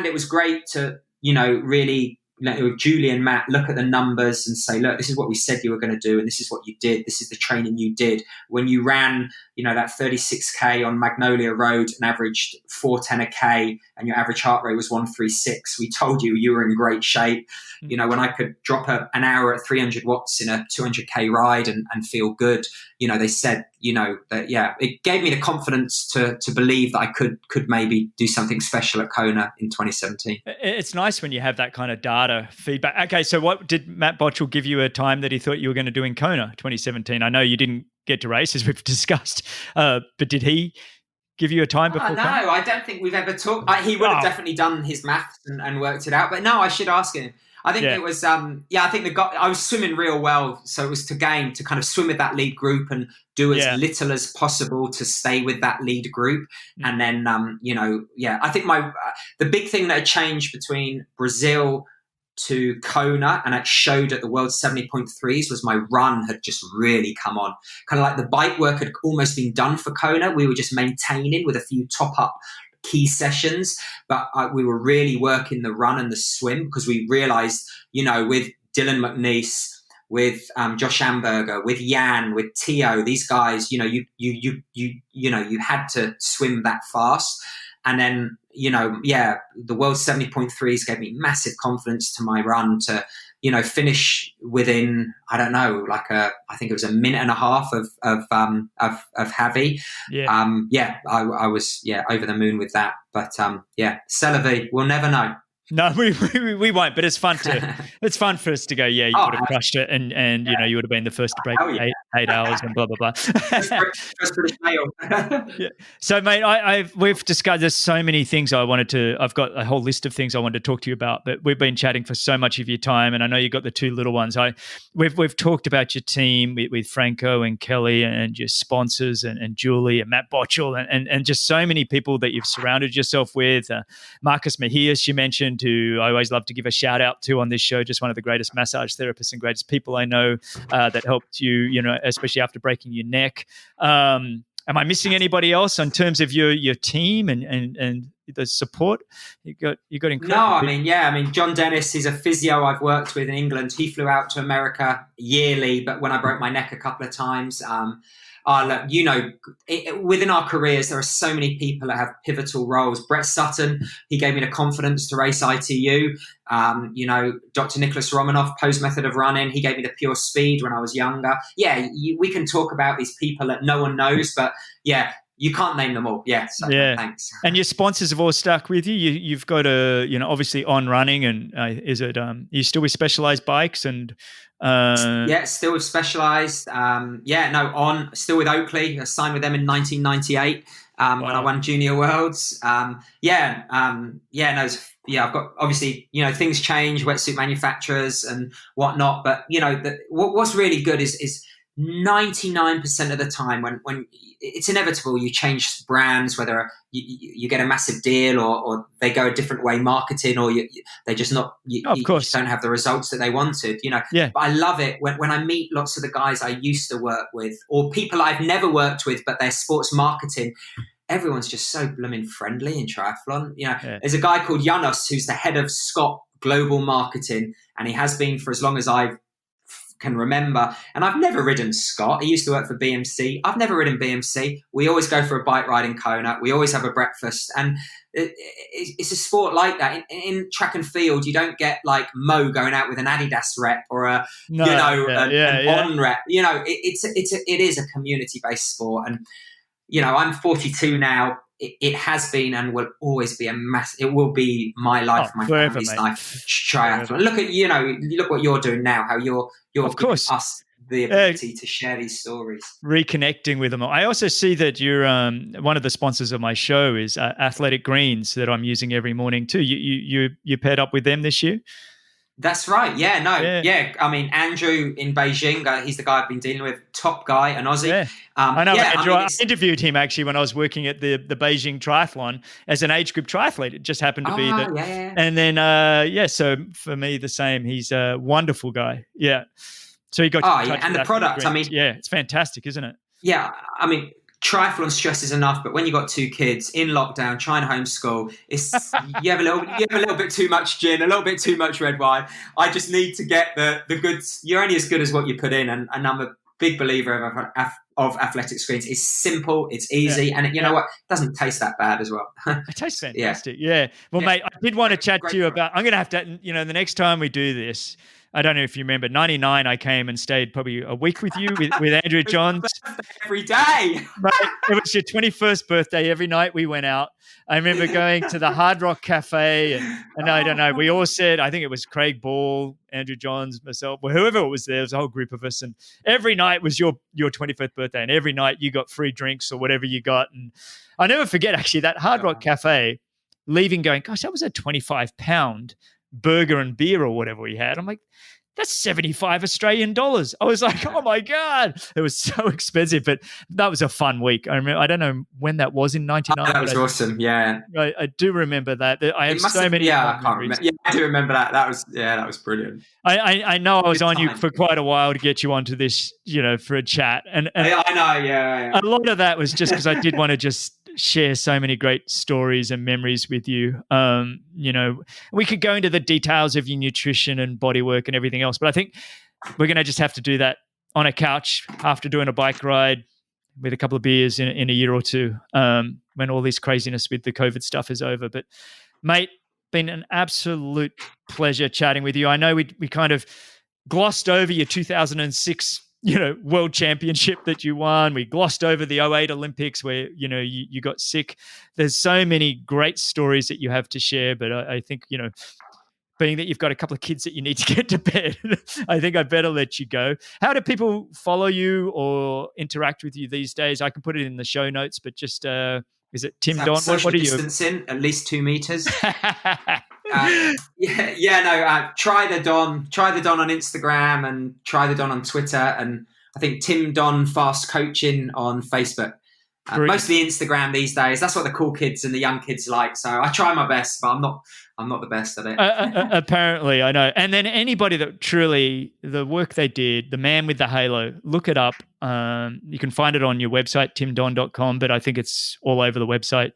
it was great to, really with Julie and Matt, look at the numbers and say, look, this is what we said you were going to do, and this is what you did. This is the training you did. When you ran, that 36K on Magnolia Road and averaged 4:10 a K, and your average heart rate was 136, we told you were in great shape. When I could drop an hour at 300 watts in a 200K ride and feel good, they said, that, it gave me the confidence to believe that I could maybe do something special at Kona in 2017. It's nice when you have that kind of data feedback. Okay, so what did Matt Botchell give you a time that he thought you were going to do in Kona 2017? I know you didn't get to race, as we've discussed, but did he give you a time before Kona? No, I don't think we've ever talked. He would have definitely done his maths and worked it out, but no, I should ask him. I think it was, I think the guy, I was swimming real well. So it was to kind of swim with that lead group and do as little as possible to stay with that lead group. And then, I think the big thing that changed between Brazil to Kona, and it showed at the World 70.3s, was my run had just really come on. Kind of like the bike work had almost been done for Kona. We were just maintaining with a few top up key sessions, but we were really working the run and the swim, because we realized, with Dylan McNeice, with Josh Amberger, with Jan, with Tio, these guys, you had to swim that fast. And then, the World 70.3s gave me massive confidence to my run to, finish within, I don't know, I think it was a minute and a half of Javi. I was over the moon with that. But Celavi, we'll never know. No, we won't. But it's fun it's fun for us to go. Yeah, you would have crushed it, and you would have been the first to break 8 hours and blah blah blah. First British male. Yeah. So, mate, we've discussed. There's so many things I've got a whole list of things I wanted to talk to you about. But we've been chatting for so much of your time, and I know you got the two little ones. We've talked about your team with Franco and Kelly, and your sponsors and Julie and Matt Botchell, and just so many people that you've surrounded yourself with. Marcus Mejias, you mentioned, who I always love to give a shout out to on this show, just one of the greatest massage therapists and greatest people I know, that helped you, especially after breaking your neck. Am I missing anybody else in terms of your team and the support? You got incredible. No, John Dennis, he's a physio I've worked with in England. He flew out to America yearly, but when I broke my neck a couple of times, within our careers, there are so many people that have pivotal roles. Brett Sutton, he gave me the confidence to race ITU. Dr. Nicholas Romanoff, Poe's method of running, he gave me the pure speed when I was younger. We can talk about these people that no one knows, but you can't name them all. Thanks. And your sponsors have all stuck with you. You've got obviously On Running, and is it you still with Specialized Bikes and still with Specialized. Still with Oakley. I signed with them in 1998 when I won Junior Worlds. I've got, obviously, things change, wetsuit manufacturers and whatnot, but what's really good is 99% of the time when it's inevitable, you change brands, whether you get a massive deal or they go a different way marketing, or they're just not, you just don't have the results that they wanted, But I love it when I meet lots of the guys I used to work with, or people I've never worked with, but they're sports marketing. Everyone's just so blooming friendly in triathlon. There's a guy called Janos who's the head of Scott Global Marketing, and he has been for as long as I can remember. And I've never ridden Scott. He used to work for BMC. I've never ridden BMC. We always go for a bike ride in Kona. We always have a breakfast. And it's a sport like that. In track and field, you don't get like Mo going out with an Adidas rep or an On rep. It is a community-based sport. And I'm 42 now. It has been and will always be it will be my life, my family's life, triathlon. Look what you're doing now, how you're of course giving us the ability to share these stories. Reconnecting with them. I also see that you're one of the sponsors of my show is Athletic Greens that I'm using every morning too. You paired up with them this year? That's right. I mean, Andrew in Beijing, he's the guy I've been dealing with, top guy, an Aussie. Yeah. I know Andrew. I interviewed him actually when I was working at the Beijing Triathlon as an age group triathlete. It just happened to be that. Yeah. And then, so for me, the same. He's a wonderful guy. Yeah. So he got and the product, it's fantastic, isn't it? Yeah, I mean, triathlon stress is enough, but when you got 2 kids in lockdown trying to homeschool, you have a little bit too much gin, a little bit too much red wine. I just need to get the goods. You're only as good as what you put in, and I'm a big believer of athletic screens. It's simple, it's easy, and you know what? It doesn't taste that bad as well. It tastes fantastic. Yeah. Well, mate, I did want to chat to you about. I'm going to have to, the next time we do this. I don't know if you remember, 99, I came and stayed probably a week with you, with Andrew Johns. Every day. Mate, it was your 21st birthday. Every night we went out. I remember going to the Hard Rock Cafe, and I don't know, we all said, I think it was Craig Ball, Andrew Johns, myself, or whoever was there was a whole group of us. And every night was your 25th birthday, and every night you got free drinks or whatever you got. And I'll never forget, actually, that Hard Rock Cafe, leaving going, gosh, that was a 25-pound burger and beer or whatever we had. I'm like, that's 75 Australian dollars. I was like, oh my God, it was so expensive, but that was a fun week. I remember, I don't know when that was in 99. That was awesome. Yeah. I do remember that. I have so many. Yeah, I can't remember. Yeah, I do remember that. That was brilliant. I know I was on you for quite a while to get you onto this, for a chat. And I know. Yeah. A lot of that was just because I did want to just share so many great stories and memories with you. We could go into the details of your nutrition and body work and everything else, but I think we're going to just have to do that on a couch after doing a bike ride with a couple of beers in a year or two, when all this craziness with the COVID stuff is over. But mate, been an absolute pleasure chatting with you. I know we kind of glossed over your 2006 World Championship that you won. We glossed over the 2008 Olympics where, you got sick. There's so many great stories that you have to share, but I think, being that you've got a couple of kids that you need to get to bed, I think I better let you go. How do people follow you or interact with you these days? I can put it in the show notes, but just, is it Tim Don? Social what are you? Distancing, at least 2 meters. Try the Don on Instagram and Try the Don on Twitter, and I think Tim Don Fast Coaching on Facebook. Mostly Instagram these days. That's what the cool kids and the young kids like. So I try my best, but I'm not the best at it. Apparently, I know. And then anybody that truly, the work they did, the man with the halo, look it up. You can find it on your website, timdon.com, but I think it's all over the website,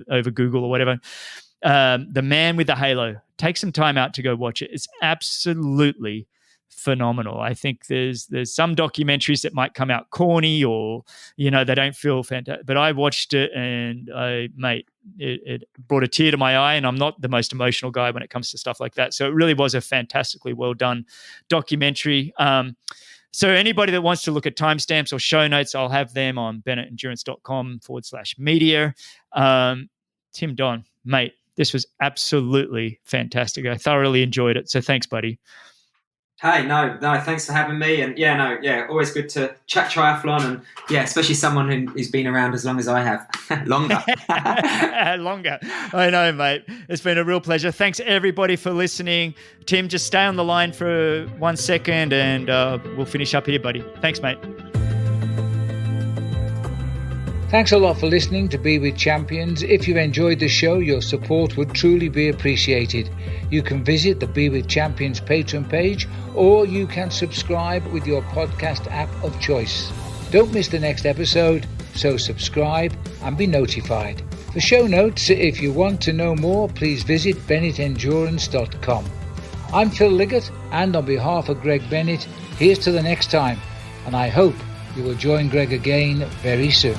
over Google or whatever. The man with the halo. Take some time out to go watch it. It's absolutely phenomenal. I think there's some documentaries that might come out corny or, they don't feel fantastic. But I watched it and it brought a tear to my eye, and I'm not the most emotional guy when it comes to stuff like that. So it really was a fantastically well done documentary. So anybody that wants to look at timestamps or show notes, I'll have them on bennettendurance.com/media. Tim Don, mate, this was absolutely fantastic. I thoroughly enjoyed it. So thanks, buddy. Hey, no, thanks for having me. And always good to chat triathlon, and especially someone who's been around as long as I have. Longer. Longer. I know, mate. It's been a real pleasure. Thanks everybody for listening. Tim, just stay on the line for 1 second and we'll finish up here, buddy. Thanks, mate. Thanks a lot for listening to Be With Champions. If you enjoyed the show, your support would truly be appreciated. You can visit the Be With Champions Patreon page, or you can subscribe with your podcast app of choice. Don't miss the next episode, so subscribe and be notified. For show notes, if you want to know more, please visit bennettendurance.com. I'm Phil Liggett, and on behalf of Greg Bennett, here's to the next time, and I hope you will join Greg again very soon.